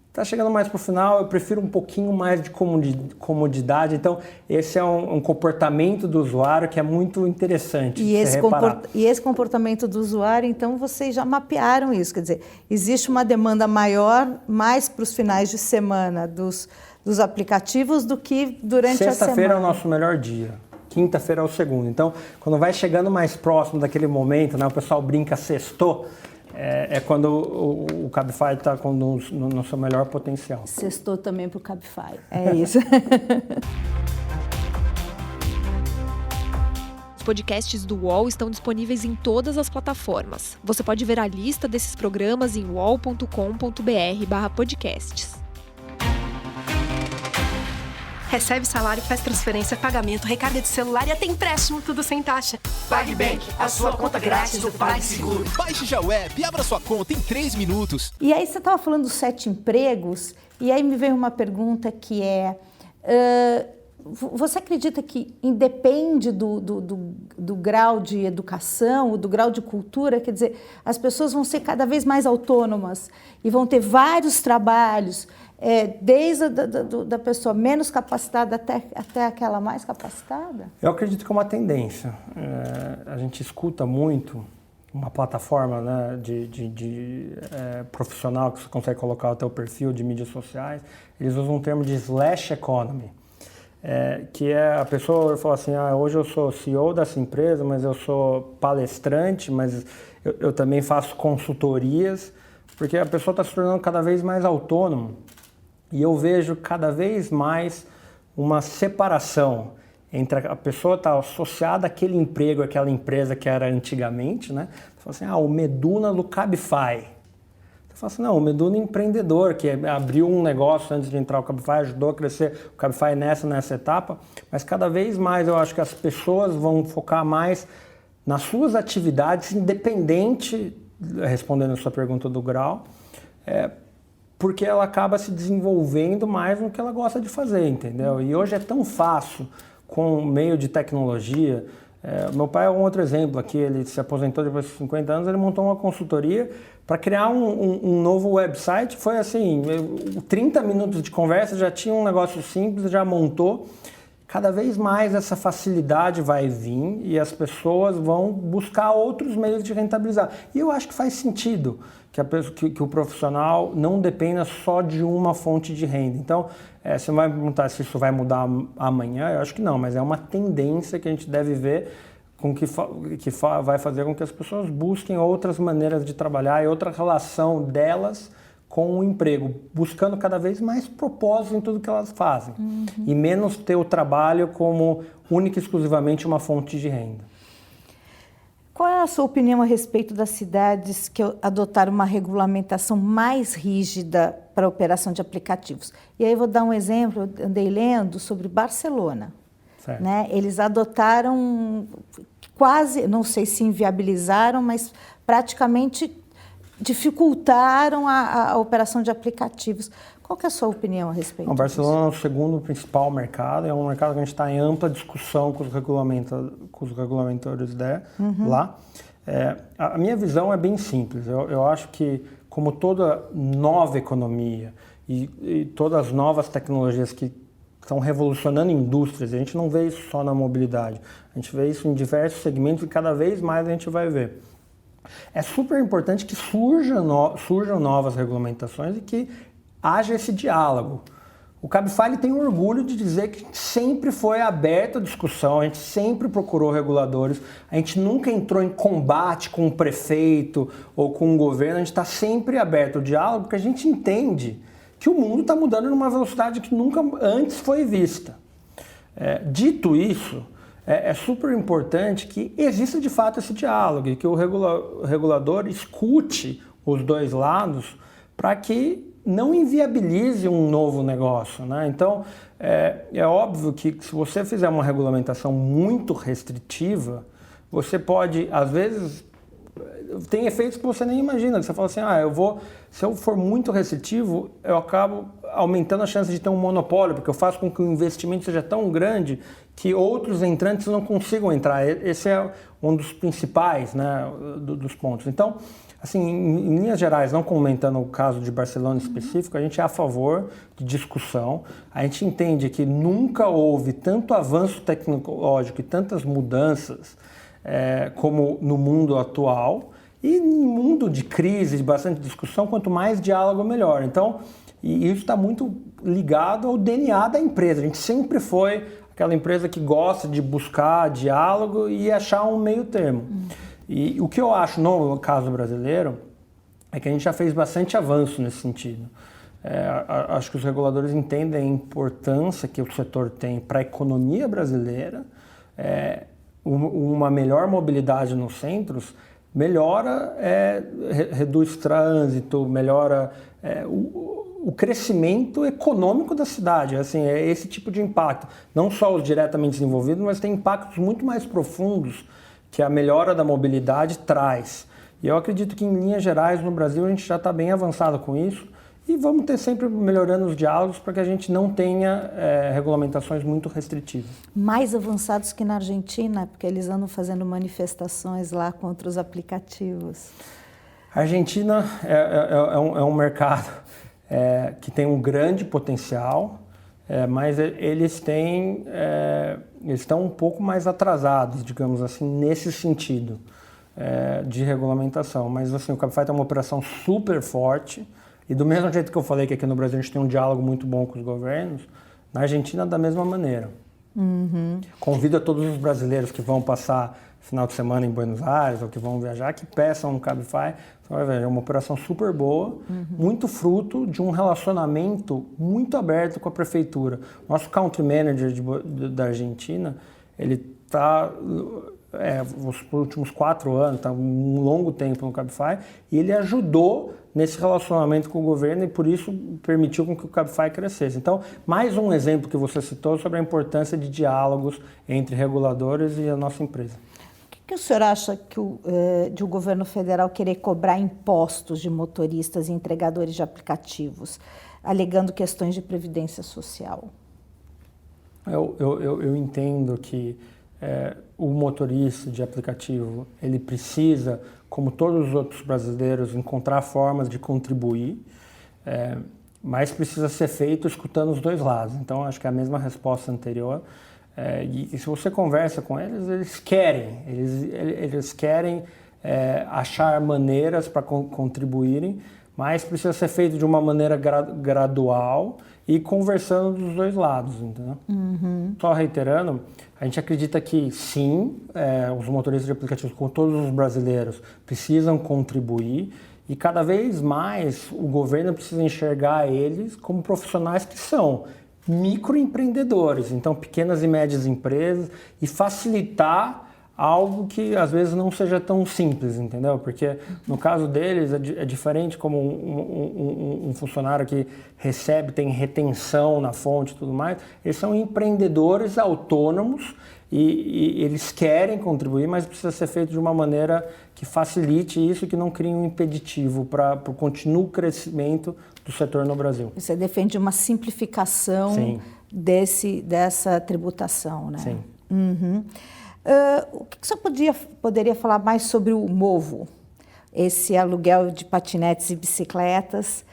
está chegando mais para o final, eu prefiro um pouquinho mais de comodidade. Então, esse é um comportamento do usuário que é muito interessante
e esse comportamento do usuário, então, vocês já mapearam isso. Quer dizer, existe uma demanda maior mais para os finais de semana dos aplicativos do que durante a semana.
Sexta-feira é o nosso melhor dia. Quinta-feira é o segundo. Então, quando vai chegando mais próximo daquele momento, né, o pessoal brinca sextou, é quando o Cabify está no seu melhor potencial.
Sextou também para o Cabify, é isso.
podcasts do UOL estão disponíveis em todas as plataformas. Você pode ver a lista desses programas em uol.com.br/podcasts.
Recebe salário, faz transferência, pagamento, recarga de celular e até empréstimo, tudo sem taxa.
PagBank, a sua conta grátis do PagSeguro. Baixe já o app e abra sua conta em 3 minutos.
E aí você estava falando dos 7 empregos, e aí me veio uma pergunta que é... você acredita que independe do grau de educação, do grau de cultura? Quer dizer, as pessoas vão ser cada vez mais autônomas e vão ter vários trabalhos, desde da pessoa menos capacitada até aquela mais capacitada?
Eu acredito que é uma tendência. A gente escuta muito uma plataforma, né, de profissional que você consegue colocar o teu perfil de mídias sociais. Eles usam um termo de slash economy. Que é a pessoa fala assim, hoje eu sou CEO dessa empresa, mas eu sou palestrante, mas eu também faço consultorias, porque a pessoa está se tornando cada vez mais autônoma. E eu vejo cada vez mais uma separação entre a pessoa estar associada àquele emprego, àquela empresa que era antigamente, né? Você fala assim, o Meduna do Cabify. Você fala assim, não, o Meduna é empreendedor, que abriu um negócio antes de entrar o Cabify, ajudou a crescer o Cabify nessa etapa, mas cada vez mais eu acho que as pessoas vão focar mais nas suas atividades, independente, respondendo a sua pergunta do grau, porque ela acaba se desenvolvendo mais no que ela gosta de fazer, entendeu? E hoje é tão fácil, com o meio de tecnologia. Meu pai é um outro exemplo aqui, ele se aposentou depois de 50 anos, ele montou uma consultoria para criar um novo website. Foi assim, 30 minutos de conversa, já tinha um negócio simples, já montou. Cada vez mais essa facilidade vai vir e as pessoas vão buscar outros meios de rentabilizar. E eu acho que faz sentido que o profissional não dependa só de uma fonte de renda. Então, você vai me perguntar se isso vai mudar amanhã, eu acho que não, mas é uma tendência que a gente deve ver vai fazer com que as pessoas busquem outras maneiras de trabalhar e outra relação delas com o emprego, buscando cada vez mais propósito em tudo que elas fazem e menos ter o trabalho como única e exclusivamente uma fonte de renda.
Qual é a sua opinião a respeito das cidades que adotaram uma regulamentação mais rígida para a operação de aplicativos? E aí eu vou dar um exemplo, eu andei lendo sobre Barcelona. Né? Eles adotaram quase, não sei se inviabilizaram, mas praticamente dificultaram a operação de aplicativos. Qual que é a sua opinião a respeito disso?
Barcelona é o segundo principal mercado, é um mercado que a gente está em ampla discussão com os regulamentadores lá. A minha visão é bem simples, eu acho que como toda nova economia e todas as novas tecnologias que estão revolucionando indústrias, a gente não vê isso só na mobilidade, a gente vê isso em diversos segmentos e cada vez mais a gente vai ver. É super importante que surjam novas regulamentações e que haja esse diálogo. O Cabify tem orgulho de dizer que sempre foi aberta a discussão, a gente sempre procurou reguladores, a gente nunca entrou em combate com o prefeito ou com o governo, a gente está sempre aberto ao diálogo porque a gente entende que o mundo está mudando numa velocidade que nunca antes foi vista. Dito isso, é super importante que exista de fato esse diálogo e que o regulador escute os dois lados para que não inviabilize um novo negócio, né? Então, é óbvio que se você fizer uma regulamentação muito restritiva, você pode, às vezes, tem efeitos que você nem imagina. Você fala assim, se eu for muito restritivo, eu acabo aumentando a chance de ter um monopólio, porque eu faço com que o investimento seja tão grande que outros entrantes não consigam entrar. Esse é um dos principais, né, dos pontos. Então, assim, em linhas gerais, não comentando o caso de Barcelona específico, a gente é a favor de discussão. A gente entende que nunca houve tanto avanço tecnológico e tantas mudanças como no mundo atual. E em mundo de crise, de bastante discussão, quanto mais diálogo, melhor. Então, e isso está muito ligado ao DNA da empresa. A gente sempre foi aquela empresa que gosta de buscar diálogo e achar um meio termo. E o que eu acho no caso brasileiro é que a gente já fez bastante avanço nesse sentido. Acho que os reguladores entendem a importância que o setor tem para a economia brasileira. uma melhor mobilidade nos centros melhora, reduz trânsito, melhora o crescimento econômico da cidade. Assim, é esse tipo de impacto. Não só os diretamente desenvolvidos, mas tem impactos muito mais profundos que a melhora da mobilidade traz. E eu acredito que, em linhas gerais, no Brasil, a gente já está bem avançado com isso e vamos ter sempre melhorando os diálogos para que a gente não tenha regulamentações muito restritivas. Mais
avançados que na Argentina, porque eles andam fazendo manifestações lá contra os aplicativos.
A Argentina é um mercado que tem um grande potencial, mas eles estão um pouco mais atrasados, digamos assim, nesse sentido de regulamentação. Mas assim, o Cabify tem uma operação super forte e do mesmo jeito que eu falei que aqui no Brasil a gente tem um diálogo muito bom com os governos, na Argentina da mesma maneira. Convido a todos os brasileiros que vão passar final de semana em Buenos Aires ou que vão viajar, que peçam um Cabify. É uma operação super boa, muito fruto de um relacionamento muito aberto com a prefeitura. Nosso country manager da Argentina, ele está, os últimos 4 anos, está um longo tempo no Cabify, e ele ajudou nesse relacionamento com o governo e por isso permitiu com que o Cabify crescesse. Então, mais um exemplo que você citou sobre a importância de diálogos entre reguladores e a nossa empresa.
O que o senhor acha de o governo federal querer cobrar impostos de motoristas e entregadores de aplicativos, alegando questões de previdência social?
Eu entendo que o motorista de aplicativo, ele precisa, como todos os outros brasileiros, encontrar formas de contribuir, mas precisa ser feito escutando os dois lados. Então, acho que é a mesma resposta anterior. E se você conversa com eles, eles querem achar maneiras para contribuírem, mas precisa ser feito de uma maneira gradual e conversando dos dois lados, entendeu? Só reiterando, a gente acredita que sim, os motoristas de aplicativos, como todos os brasileiros, precisam contribuir e cada vez mais o governo precisa enxergar eles como profissionais que são microempreendedores, então pequenas e médias empresas, e facilitar algo que às vezes não seja tão simples, entendeu? Porque no caso deles é diferente como um funcionário que recebe, tem retenção na fonte e tudo mais. Eles são empreendedores autônomos e eles querem contribuir, mas precisa ser feito de uma maneira que facilite isso e que não crie um impeditivo para o contínuo crescimento do setor no Brasil.
Você defende uma simplificação dessa tributação, né?
Sim.
O que você poderia falar mais sobre o Movo, esse aluguel de patinetes e bicicletas?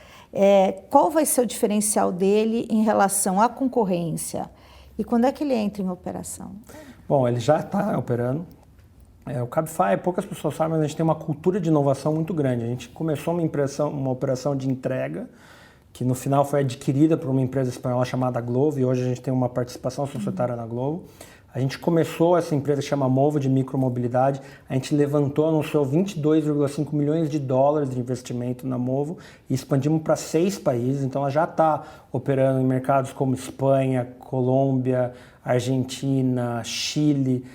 Qual vai ser o diferencial dele em relação à concorrência? E quando é que ele entra em operação?
Bom, ele já está operando. O Cabify, poucas pessoas sabem, mas a gente tem uma cultura de inovação muito grande. A gente começou uma operação de entrega, que no final foi adquirida por uma empresa espanhola chamada Glovo, e hoje a gente tem uma participação societária na Glovo. A gente começou essa empresa que chama Movo de micromobilidade, a gente anunciou 22,5 milhões de dólares de investimento na Movo e expandimos para 6 países, então ela já está operando em mercados como Espanha, Colômbia, Argentina, Chile,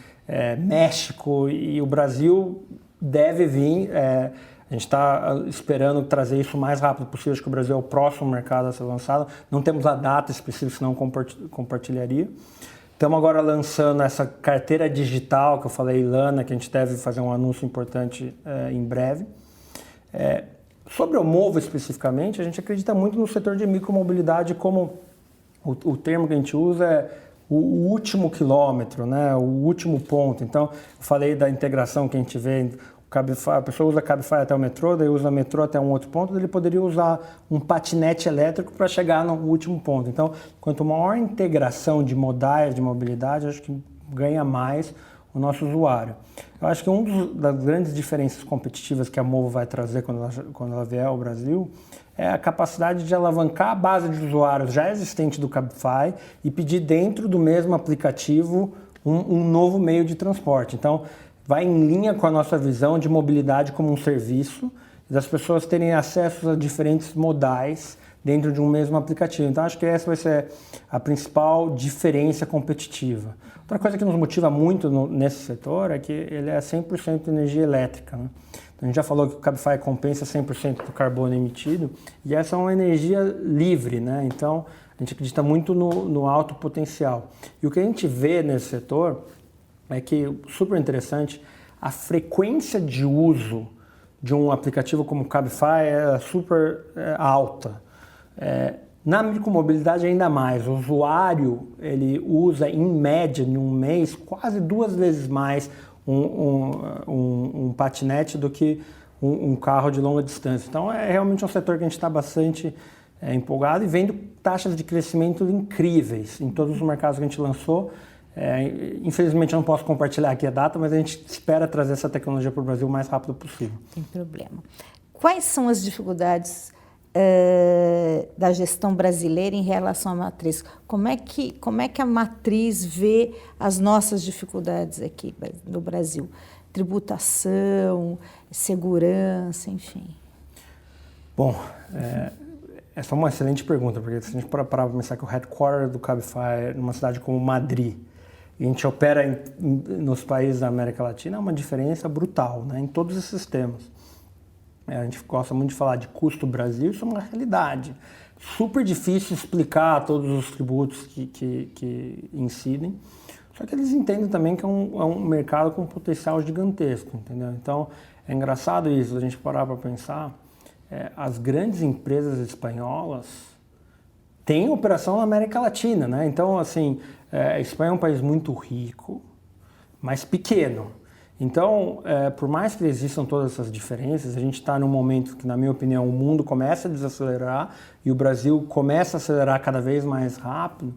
México, e o Brasil deve vir. A gente está esperando trazer isso o mais rápido possível, acho que o Brasil é o próximo mercado a ser lançado, não temos a data específica, senão compartilharia. Estamos agora lançando essa carteira digital que eu falei, Lana, que a gente deve fazer um anúncio importante em breve. Sobre o Movo especificamente, a gente acredita muito no setor de micromobilidade, como o termo que a gente usa é o último quilômetro, né? O último ponto. Então, eu falei da integração que a gente vê. A pessoa usa Cabify até o metrô, daí usa o metrô até um outro ponto, ele poderia usar um patinete elétrico para chegar no último ponto. Então, quanto maior integração de modais de mobilidade, acho que ganha mais o nosso usuário. Eu acho que uma das grandes diferenças competitivas que a Movo vai trazer quando ela vier ao Brasil é a capacidade de alavancar a base de usuários já existente do Cabify e pedir dentro do mesmo aplicativo um novo meio de transporte. Então, vai em linha com a nossa visão de mobilidade como um serviço, das pessoas terem acesso a diferentes modais dentro de um mesmo aplicativo. Então, acho que essa vai ser a principal diferença competitiva. Outra coisa que nos motiva muito nesse setor é que ele é 100% energia elétrica, né? Então, a gente já falou que o Cabify compensa 100% do carbono emitido, e essa é uma energia livre, né? Então, a gente acredita muito no alto potencial. E o que a gente vê nesse setor é que, super interessante, a frequência de uso de um aplicativo como o Cabify é super alta. Na micromobilidade ainda mais, o usuário ele usa em média em um mês quase 2 vezes mais um patinete do que um carro de longa distância. Então é realmente um setor que a gente está bastante empolgado e vendo taxas de crescimento incríveis em todos os mercados que a gente lançou. Infelizmente eu não posso compartilhar aqui a data, mas a gente espera trazer essa tecnologia para o Brasil o mais rápido possível.
Sem problema. Quais são as dificuldades da gestão brasileira em relação à matriz? Como é que a matriz vê as nossas dificuldades aqui no Brasil? Tributação, segurança, enfim.
Bom, essa é uma excelente pergunta, porque se a gente parar para pensar que o headquarter do Cabify é numa cidade como Madrid, e a gente opera nos países da América Latina, é uma diferença brutal, né, em todos esses temas. A gente gosta muito de falar de custo Brasil, isso é uma realidade. Super difícil explicar todos os tributos que incidem, só que eles entendem também que é um mercado com potencial gigantesco, entendeu? Então, é engraçado isso, a gente parar para pensar, as grandes empresas espanholas têm operação na América Latina, né? Então, assim, a Espanha é um país muito rico, mas pequeno. Então, por mais que existam todas essas diferenças, a gente está num momento que, na minha opinião, o mundo começa a desacelerar e o Brasil começa a acelerar cada vez mais rápido,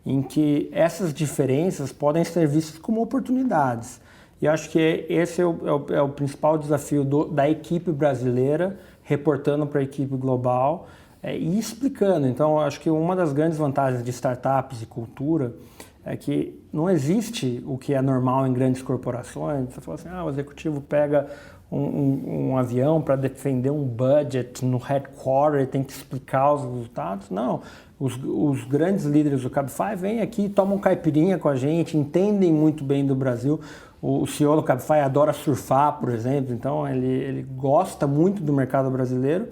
em que essas diferenças podem ser vistas como oportunidades. E acho que esse é o principal desafio da equipe brasileira, reportando para a equipe global e explicando. Então, acho que uma das grandes vantagens de startups e cultura é que não existe o que é normal em grandes corporações. Você fala assim, o executivo pega um avião para defender um budget no headquarter e tem que explicar os resultados. Não, os grandes líderes do Cabify vêm aqui, tomam caipirinha com a gente, entendem muito bem do Brasil. O CEO do Cabify adora surfar, por exemplo, então ele gosta muito do mercado brasileiro.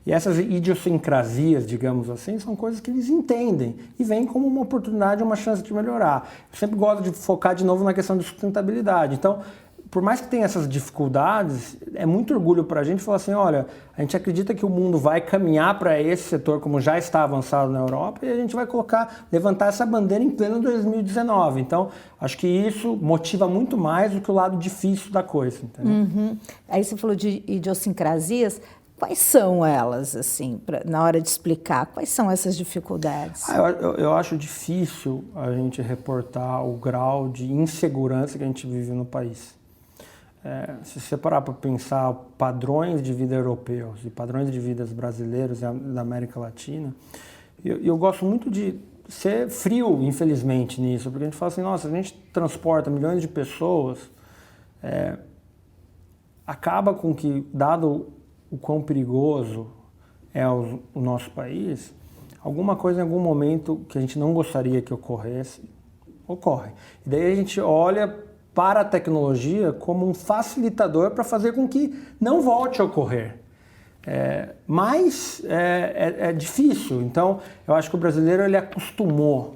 E essas idiosincrasias, digamos assim, são coisas que eles entendem e veem como uma oportunidade, uma chance de melhorar. Eu sempre gosto de focar de novo na questão de sustentabilidade. Então, por mais que tenha essas dificuldades, é muito orgulho para a gente falar assim, olha, a gente acredita que o mundo vai caminhar para esse setor como já está avançado na Europa e a gente vai levantar essa bandeira em pleno 2019. Então, acho que isso motiva muito mais do que o lado difícil da coisa. Entendeu?
Uhum. Aí você falou de idiosincrasias. Quais são elas, assim, na hora de explicar? Quais são essas dificuldades?
Eu acho difícil a gente reportar o grau de insegurança que a gente vive no país. Se você parar para pensar padrões de vida europeus e padrões de vida brasileiros e da América Latina, eu gosto muito de ser frio, infelizmente, nisso, porque a gente fala assim, nossa, a gente transporta milhões de pessoas, acaba com que, dado o quão perigoso é o nosso país, alguma coisa em algum momento que a gente não gostaria que ocorresse, ocorre. E daí a gente olha para a tecnologia como um facilitador para fazer com que não volte a ocorrer. Mas é difícil, então eu acho que o brasileiro ele acostumou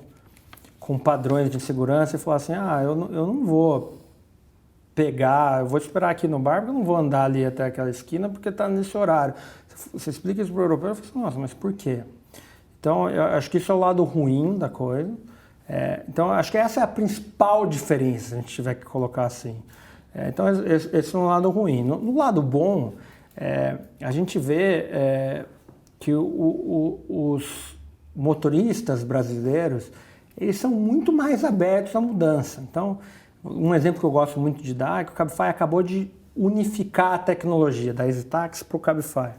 com padrões de segurança e falou assim, eu não vou eu vou esperar aqui no bar, porque eu não vou andar ali até aquela esquina porque está nesse horário. Você explica isso para o europeu, eu falo assim, nossa, mas por quê? Então, eu acho que isso é o lado ruim da coisa. Então, acho que essa é a principal diferença, se a gente tiver que colocar assim. Então, esse é um lado ruim. No lado bom, a gente vê que os motoristas brasileiros, eles são muito mais abertos à mudança. Então, um exemplo que eu gosto muito de dar é que o Cabify acabou de unificar a tecnologia da EasyTax para o Cabify.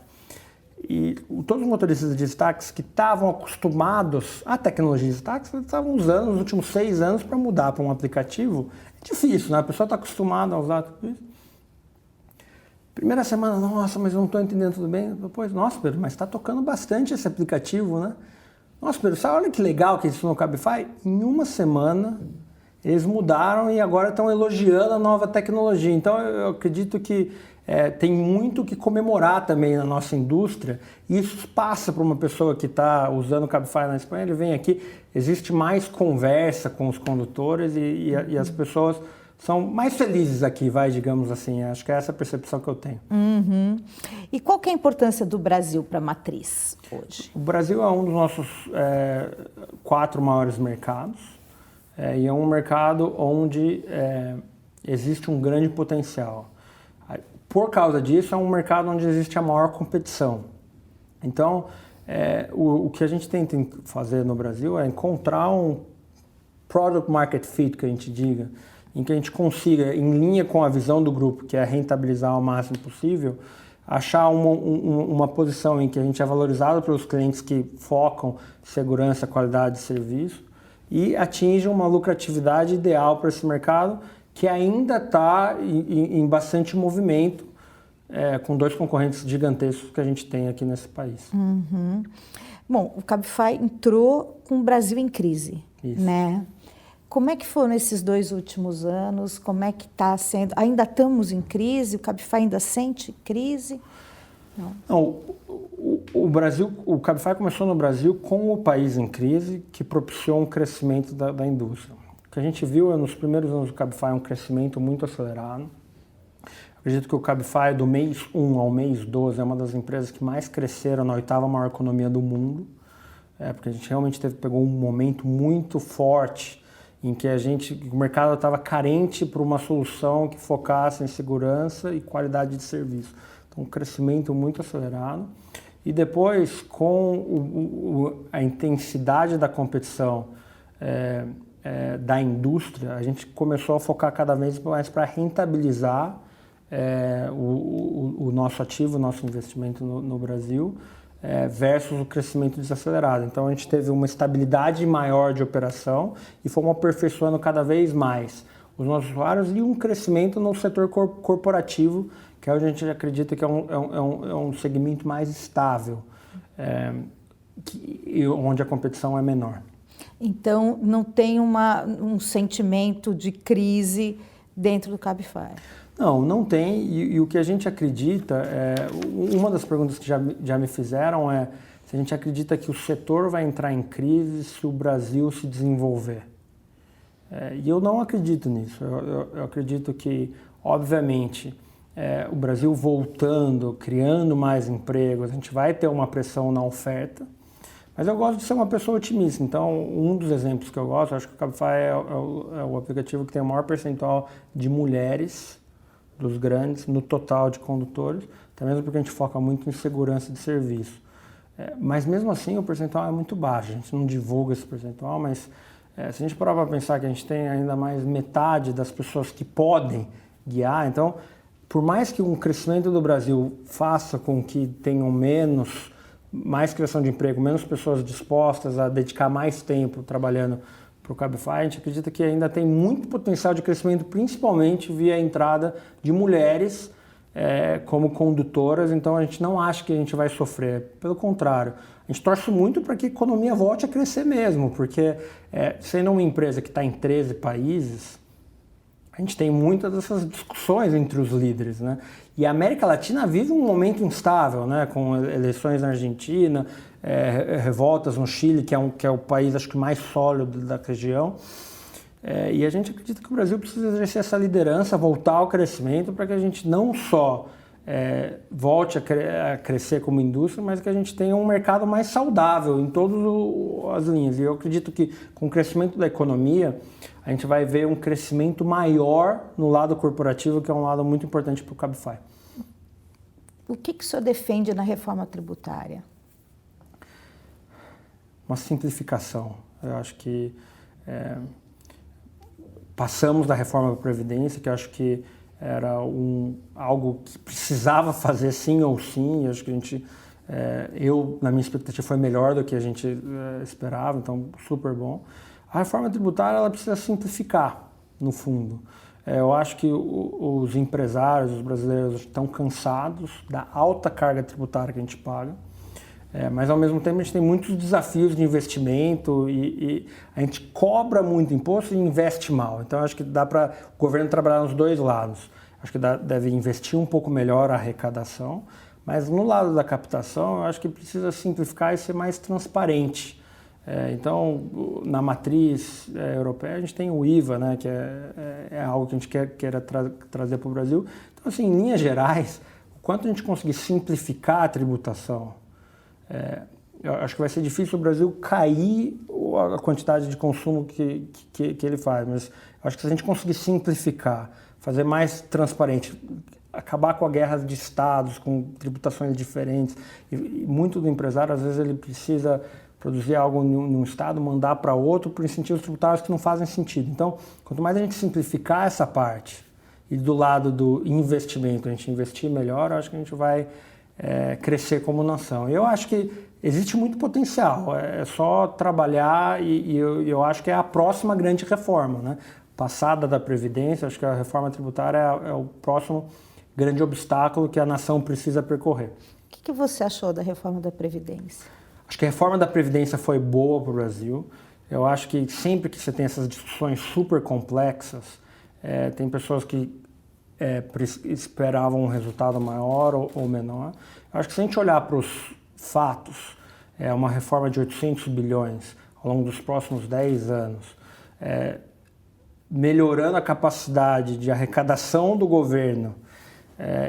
E todos os motoristas de EasyTax que estavam acostumados à tecnologia EasyTax, eles estavam usando nos últimos 6 anos para mudar para um aplicativo. É difícil, né? A pessoa está acostumada a usar tudo isso. Primeira semana, nossa, mas eu não estou entendendo tudo bem. Depois, nossa, Pedro, mas está tocando bastante esse aplicativo, né? Nossa, Pedro, sabe, olha que legal que eles no Cabify. Em uma semana, eles mudaram e agora estão elogiando a nova tecnologia. Então, eu acredito que tem muito que comemorar também na nossa indústria. E isso passa para uma pessoa que está usando o Cabify na Espanha, ele vem aqui, existe mais conversa com os condutores e as pessoas são mais felizes aqui, digamos assim. Acho que é essa a percepção que eu tenho.
Uhum. E qual que é a importância do Brasil para a matriz hoje?
O Brasil é um dos nossos 4 maiores mercados e é um mercado onde existe um grande potencial. Por causa disso, é um mercado onde existe a maior competição. Então, o que a gente tenta fazer no Brasil é encontrar um product market fit, que a gente diga, em que a gente consiga, em linha com a visão do grupo, que é rentabilizar o máximo possível, achar uma posição em que a gente é valorizado pelos clientes que focam segurança, qualidade de serviço e atinge uma lucratividade ideal para esse mercado, que ainda está em bastante movimento, com 2 concorrentes gigantescos que a gente tem aqui nesse país.
Uhum. Bom, o Cabify entrou com o Brasil em crise,
Isso.
né? Como é que foram esses 2 últimos anos? Como é que está sendo? Ainda estamos em crise? O Cabify ainda sente crise?
Não, o Cabify começou no Brasil com o país em crise, que propiciou um crescimento da indústria. O que a gente viu nos primeiros anos do Cabify um crescimento muito acelerado. Acredito que o Cabify, do mês 1 ao mês 12, é uma das empresas que mais cresceram na 8ª maior economia do mundo, porque a gente realmente pegou um momento muito forte em que o mercado estava carente por uma solução que focasse em segurança e qualidade de serviço. Então, um crescimento muito acelerado. E depois, com a intensidade da competição da indústria, a gente começou a focar cada vez mais para rentabilizar o nosso ativo, o nosso investimento no Brasil, versus o crescimento desacelerado. Então a gente teve uma estabilidade maior de operação e fomos aperfeiçoando cada vez mais os nossos usuários e um crescimento no setor corporativo, que é onde a gente acredita que é um segmento mais estável, onde a competição é menor.
Então, não tem um sentimento de crise dentro do Cabify?
Não tem. E o que a gente acredita, uma das perguntas que já me fizeram é se a gente acredita que o setor vai entrar em crise se o Brasil se desenvolver. E eu não acredito nisso. Eu acredito que, obviamente, o Brasil voltando, criando mais empregos, a gente vai ter uma pressão na oferta. Mas eu gosto de ser uma pessoa otimista. Então, um dos exemplos que eu gosto, acho que o Cabify é o aplicativo que tem o maior percentual de mulheres dos grandes no total de condutores, até mesmo porque a gente foca muito em segurança de serviço. Mas mesmo assim o percentual é muito baixo, a gente não divulga esse percentual, mas se a gente parar para pensar que a gente tem ainda mais metade das pessoas que podem guiar, então por mais que um crescimento do Brasil faça com que tenham mais criação de emprego, menos pessoas dispostas a dedicar mais tempo trabalhando para o Cabify, a gente acredita que ainda tem muito potencial de crescimento, principalmente via a entrada de mulheres como condutoras, então a gente não acha que a gente vai sofrer, pelo contrário, a gente torce muito para que a economia volte a crescer mesmo, porque sendo uma empresa que está em 13 países, a gente tem muitas dessas discussões entre os líderes, né? E a América Latina vive um momento instável, né? Com eleições na Argentina, revoltas no Chile, que é o país acho que mais sólido da região. E a gente acredita que o Brasil precisa exercer essa liderança, voltar ao crescimento, para que a gente não só volte a crescer como indústria, mas que a gente tenha um mercado mais saudável em todas as linhas. E eu acredito que com o crescimento da economia, a gente vai ver um crescimento maior no lado corporativo, que é um lado muito importante para o Cabify.
O que o senhor defende na reforma tributária?
Uma simplificação. Eu acho que passamos da reforma da Previdência, que eu acho que era algo que precisava fazer sim ou sim. Eu acho que na minha expectativa, foi melhor do que a gente esperava, então super bom. A reforma tributária ela precisa simplificar, no fundo. Eu acho que os empresários, os brasileiros, estão cansados da alta carga tributária que a gente paga. Mas, ao mesmo tempo, a gente tem muitos desafios de investimento e a gente cobra muito imposto e investe mal. Então, acho que dá para o governo trabalhar nos dois lados. Acho que deve investir um pouco melhor a arrecadação, mas no lado da captação, eu acho que precisa simplificar e ser mais transparente. Então, na matriz europeia, a gente tem o IVA, né, que é algo que a gente quer trazer para o Brasil. Então, assim, em linhas gerais, o quanto a gente conseguir simplificar a tributação, eu acho que vai ser difícil o Brasil cair a quantidade de consumo que ele faz, mas acho que se a gente conseguir simplificar, fazer mais transparente, acabar com a guerra de estados, com tributações diferentes, e muito do empresário, às vezes, ele precisa produzir algo em um estado, mandar para outro por incentivos tributários que não fazem sentido. Então, quanto mais a gente simplificar essa parte e do lado do investimento, a gente investir melhor, eu acho que a gente vai crescer como nação. Eu acho que existe muito potencial, é só trabalhar e eu acho que é a próxima grande reforma, né? Passada da Previdência, acho que a reforma tributária é o próximo grande obstáculo que a nação precisa percorrer.
O que você achou da reforma da Previdência?
Acho que a reforma da Previdência foi boa para o Brasil. Eu acho que sempre que você tem essas discussões super complexas, tem pessoas que esperavam um resultado maior ou menor. Eu acho que se a gente olhar para os fatos, uma reforma de 800 bilhões ao longo dos próximos 10 anos, melhorando a capacidade de arrecadação do governo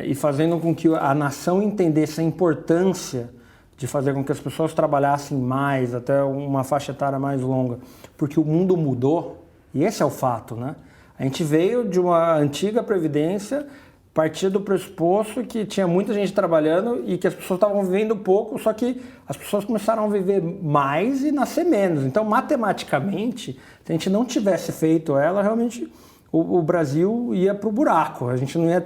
e fazendo com que a nação entendesse a importância de fazer com que as pessoas trabalhassem mais, até uma faixa etária mais longa, porque o mundo mudou, e esse é o fato, né? A gente veio de uma antiga previdência, partia do pressuposto que tinha muita gente trabalhando e que as pessoas estavam vivendo pouco, só que as pessoas começaram a viver mais e nascer menos. Então, matematicamente, se a gente não tivesse feito ela, realmente o Brasil ia para o buraco. A gente não ia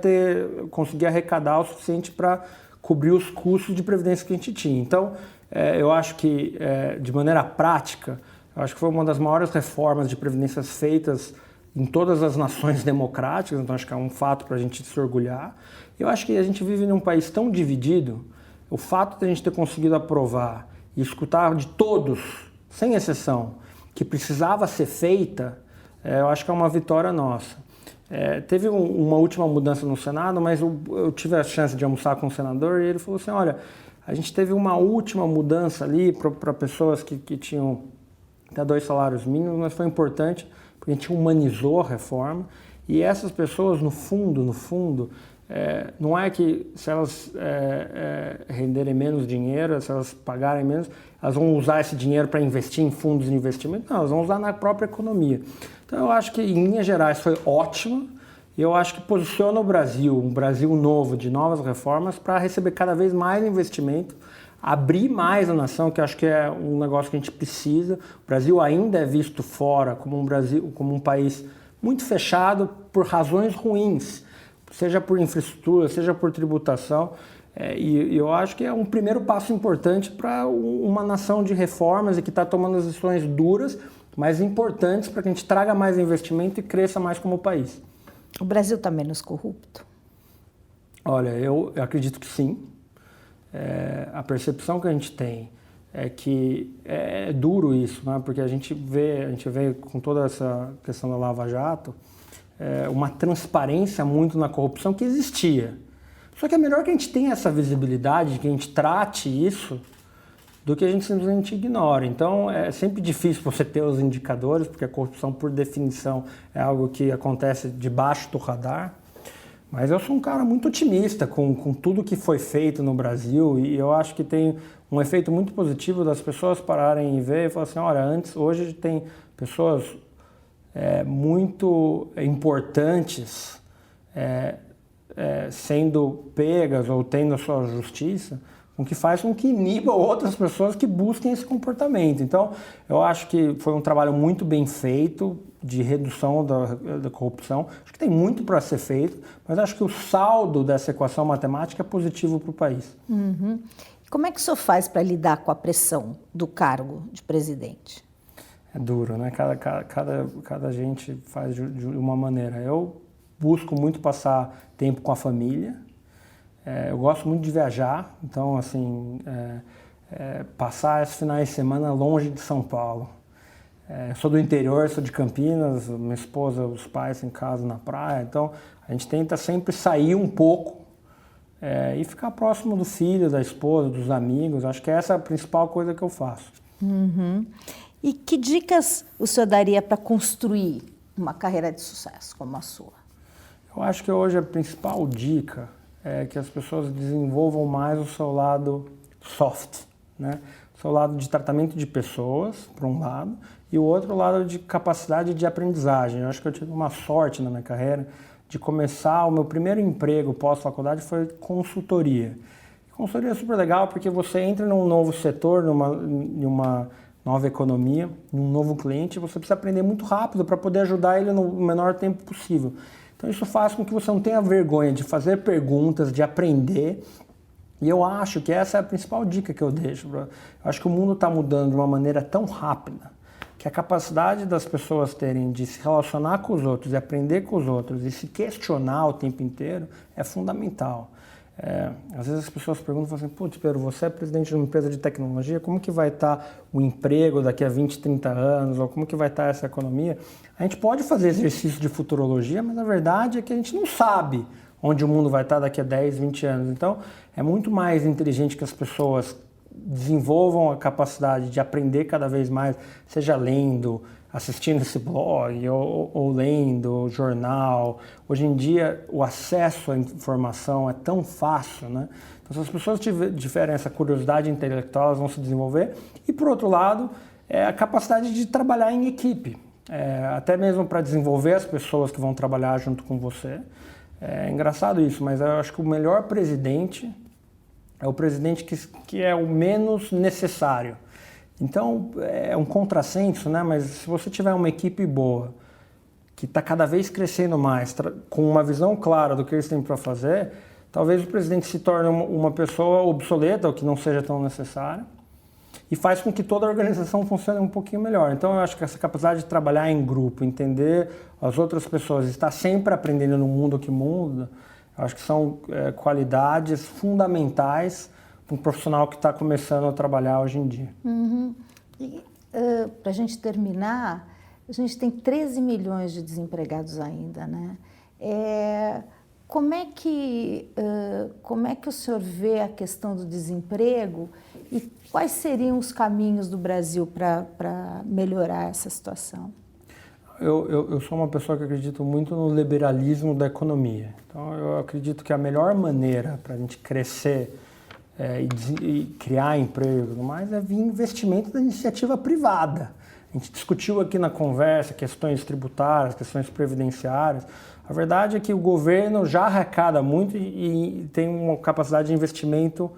conseguir arrecadar o suficiente para cobrir os custos de previdência que a gente tinha. Então, eu acho que, de maneira prática, eu acho que foi uma das maiores reformas de previdências feitas em todas as nações democráticas, então acho que é um fato para a gente se orgulhar. Eu acho que a gente vive num país tão dividido, o fato de a gente ter conseguido aprovar e escutar de todos, sem exceção, que precisava ser feita, eu acho que é uma vitória nossa. Teve uma última mudança no Senado, mas eu tive a chance de almoçar com o senador e ele falou assim, olha, a gente teve uma última mudança ali para pessoas que tinham até 2 salários mínimos, mas foi importante porque a gente humanizou a reforma e essas pessoas, no fundo, não é que se elas renderem menos dinheiro, se elas pagarem menos, elas vão usar esse dinheiro para investir em fundos de investimento, não, elas vão usar na própria economia. Então eu acho que em linhas gerais foi ótimo e eu acho que posiciona o Brasil, um Brasil novo, de novas reformas, para receber cada vez mais investimento, abrir mais a nação, que eu acho que é um negócio que a gente precisa. O Brasil ainda é visto fora como um país muito fechado por razões ruins, seja por infraestrutura, seja por tributação. E eu acho que é um primeiro passo importante para uma nação de reformas e que está tomando as decisões duras, mas importantes para que a gente traga mais investimento e cresça mais como país.
O Brasil está menos corrupto?
Olha, eu acredito que sim. A percepção que a gente tem é que é duro isso, né? Porque a gente vê com toda essa questão da Lava Jato uma transparência muito na corrupção que existia. Só que é melhor que a gente tenha essa visibilidade, que a gente trate isso, do que a gente simplesmente ignora. Então é sempre difícil você ter os indicadores, porque a corrupção, por definição, é algo que acontece debaixo do radar. Mas eu sou um cara muito otimista com tudo que foi feito no Brasil e eu acho que tem um efeito muito positivo das pessoas pararem e ver e falar assim, olha, hoje tem pessoas muito importantes sendo pegas ou tendo a sua justiça, o que faz com que iniba outras pessoas que busquem esse comportamento. Então, eu acho que foi um trabalho muito bem feito de redução da corrupção. Acho que tem muito para ser feito, mas acho que o saldo dessa equação matemática é positivo para o país.
Uhum. Como é que o senhor faz para lidar com a pressão do cargo de presidente?
É duro, né? Cada gente faz de uma maneira. Eu busco muito passar tempo com a família. Eu gosto muito de viajar, então, assim, passar esses finais de semana longe de São Paulo. Sou do interior, sou de Campinas, minha esposa, os pais em casa na praia, então a gente tenta sempre sair um pouco e ficar próximo do filho, da esposa, dos amigos. Acho que essa é a principal coisa que eu faço.
Uhum. E que dicas o senhor daria para construir uma carreira de sucesso como a sua?
Eu acho que hoje a principal dica é que as pessoas desenvolvam mais o seu lado soft, né? O seu lado de tratamento de pessoas, por um lado, e o outro lado de capacidade de aprendizagem. Eu acho que eu tive uma sorte na minha carreira de começar, o meu primeiro emprego pós-faculdade foi consultoria. Consultoria é super legal porque você entra num novo setor, numa nova economia, num novo cliente, você precisa aprender muito rápido para poder ajudar ele no menor tempo possível. Então isso faz com que você não tenha vergonha de fazer perguntas, de aprender. E eu acho que essa é a principal dica que eu deixo. Eu acho que o mundo está mudando de uma maneira tão rápida que a capacidade das pessoas terem de se relacionar com os outros, e aprender com os outros e se questionar o tempo inteiro é fundamental. Às vezes as pessoas perguntam assim, putz, Pedro, você é presidente de uma empresa de tecnologia, como que vai estar o emprego daqui a 20, 30 anos, ou como que vai estar essa economia? A gente pode fazer exercício de futurologia, mas a verdade é que a gente não sabe onde o mundo vai estar daqui a 10, 20 anos. Então, é muito mais inteligente que as pessoas desenvolvam a capacidade de aprender cada vez mais, seja lendo, assistindo esse blog ou lendo jornal. Hoje em dia, o acesso à informação é tão fácil, né? Então, se as pessoas tiverem essa curiosidade intelectual, elas vão se desenvolver. E, por outro lado, a capacidade de trabalhar em equipe, até mesmo para desenvolver as pessoas que vão trabalhar junto com você. É engraçado isso, mas eu acho que o melhor presidente é o presidente que é o menos necessário. Então, é um contrassenso, né? Mas se você tiver uma equipe boa, que está cada vez crescendo mais, com uma visão clara do que eles têm para fazer, talvez o presidente se torne uma pessoa obsoleta ou que não seja tão necessária e faz com que toda a organização funcione um pouquinho melhor. Então, eu acho que essa capacidade de trabalhar em grupo, entender as outras pessoas, estar sempre aprendendo no mundo que muda, eu acho que são qualidades fundamentais para um profissional que está começando a trabalhar hoje em dia.
Uhum. E para a gente terminar, a gente tem 13 milhões de desempregados ainda, né? Como é que o senhor vê a questão do desemprego e quais seriam os caminhos do Brasil para melhorar essa situação?
Eu sou uma pessoa que acredito muito no liberalismo da economia. Então, eu acredito que a melhor maneira para a gente crescer e criar emprego e tudo mais é vir investimento da iniciativa privada. A gente discutiu aqui na conversa questões tributárias, questões previdenciárias. A verdade é que o governo já arrecada muito e tem uma capacidade de investimento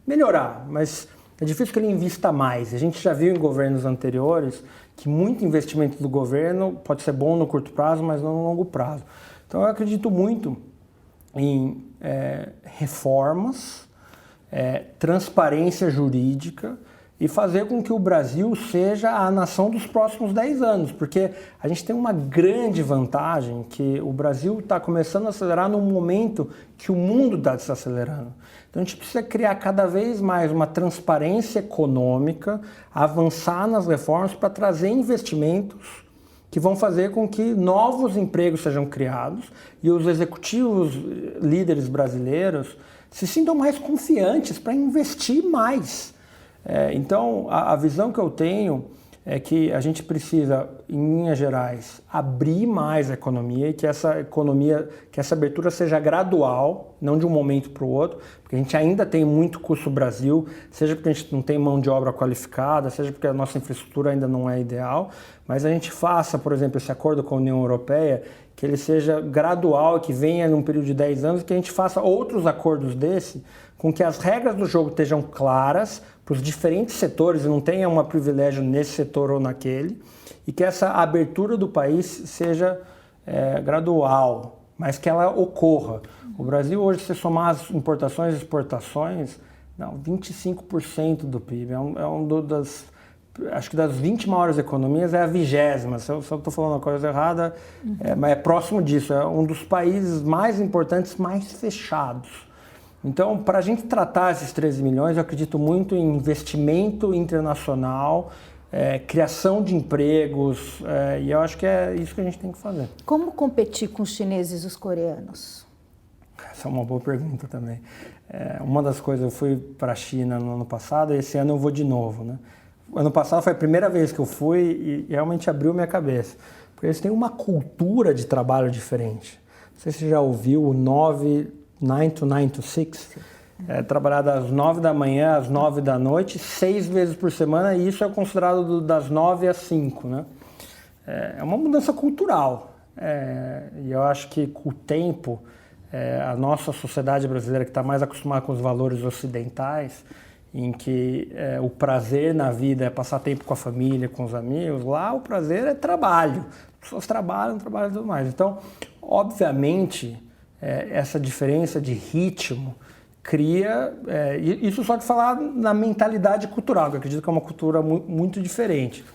melhorar, mas é difícil que ele invista mais. A gente já viu em governos anteriores que muito investimento do governo pode ser bom no curto prazo, mas não no longo prazo. Então eu acredito muito em reformas, transparência jurídica e fazer com que o Brasil seja a nação dos próximos 10 anos, porque a gente tem uma grande vantagem que o Brasil está começando a acelerar num momento que o mundo está desacelerando. Então a gente precisa criar cada vez mais uma transparência econômica, avançar nas reformas para trazer investimentos que vão fazer com que novos empregos sejam criados e os executivos líderes brasileiros se sintam mais confiantes para investir mais. Então, a visão que eu tenho é que a gente precisa, em linhas gerais, abrir mais a economia e que essa abertura seja gradual, não de um momento para o outro, porque a gente ainda tem muito custo no Brasil, seja porque a gente não tem mão de obra qualificada, seja porque a nossa infraestrutura ainda não é ideal, mas a gente faça, por exemplo, esse acordo com a União Europeia, que ele seja gradual, que venha num período de 10 anos, que a gente faça outros acordos desse, com que as regras do jogo estejam claras para os diferentes setores e não tenha um privilégio nesse setor ou naquele, e que essa abertura do país seja gradual, mas que ela ocorra. O Brasil hoje, se somar as importações e exportações, 25% do PIB, é uma das acho que das 20 maiores economias é a 20ª. Se eu estou falando uma coisa errada, mas é próximo disso. É um dos países mais importantes, mais fechados. Então, para a gente tratar esses 13 milhões, eu acredito muito em investimento internacional, criação de empregos, e eu acho que é isso que a gente tem que fazer.
Como competir com os chineses e os coreanos?
Essa é uma boa pergunta também. Uma das coisas, eu fui para a China no ano passado, e esse ano eu vou de novo, né? Ano passado foi a primeira vez que eu fui e realmente abriu minha cabeça. Porque eles têm uma cultura de trabalho diferente. Não sei se você já ouviu o 9 to 9 to 6. Trabalhar das 9 da manhã às 9 da noite, 6 vezes por semana, e isso é considerado das 9 às 5, né? É uma mudança cultural. E eu acho que com o tempo, a nossa sociedade brasileira, que está mais acostumada com os valores ocidentais, em que o prazer na vida é passar tempo com a família, com os amigos, lá o prazer é trabalho. As pessoas trabalham e tudo mais. Então, obviamente, essa diferença de ritmo cria... isso só de falar na mentalidade cultural, que eu acredito que é uma cultura muito diferente.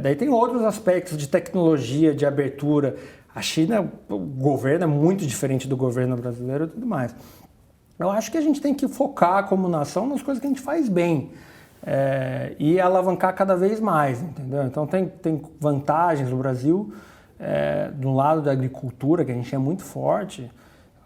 Daí tem outros aspectos de tecnologia, de abertura. A China, o governo é muito diferente do governo brasileiro e tudo mais. Eu acho que a gente tem que focar como nação nas coisas que a gente faz bem e alavancar cada vez mais, entendeu? Então tem vantagens no Brasil, de um lado da agricultura, que a gente é muito forte,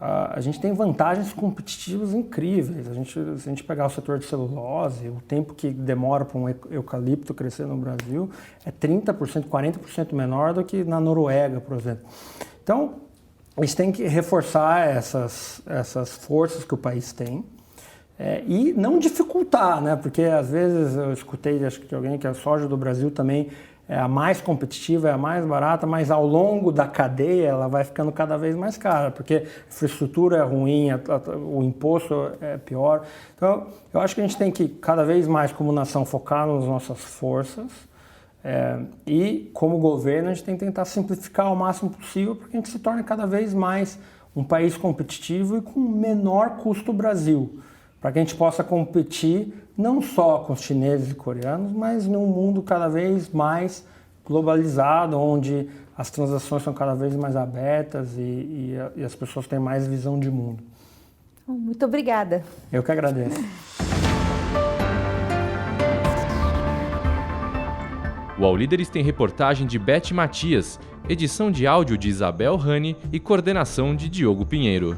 a gente tem vantagens competitivas incríveis. Se a gente pegar o setor de celulose, o tempo que demora para um eucalipto crescer no Brasil é 30%, 40% menor do que na Noruega, por exemplo. Então, a gente tem que reforçar essas forças que o país tem e não dificultar, né? Porque às vezes eu escutei, acho que de alguém, que a soja do Brasil também é a mais competitiva, é a mais barata, mas ao longo da cadeia ela vai ficando cada vez mais cara, porque a infraestrutura é ruim, o imposto é pior. Então, eu acho que a gente tem que cada vez mais, como nação, focar nas nossas forças. E, como governo, a gente tem que tentar simplificar o máximo possível para que a gente se torne cada vez mais um país competitivo e com menor custo Brasil, para que a gente possa competir não só com os chineses e coreanos, mas num mundo cada vez mais globalizado, onde as transações são cada vez mais abertas e as pessoas têm mais visão de mundo.
Muito obrigada.
Eu que agradeço.
O All Líderes tem reportagem de Beth Matias, edição de áudio de Isabel Rani e coordenação de Diogo Pinheiro.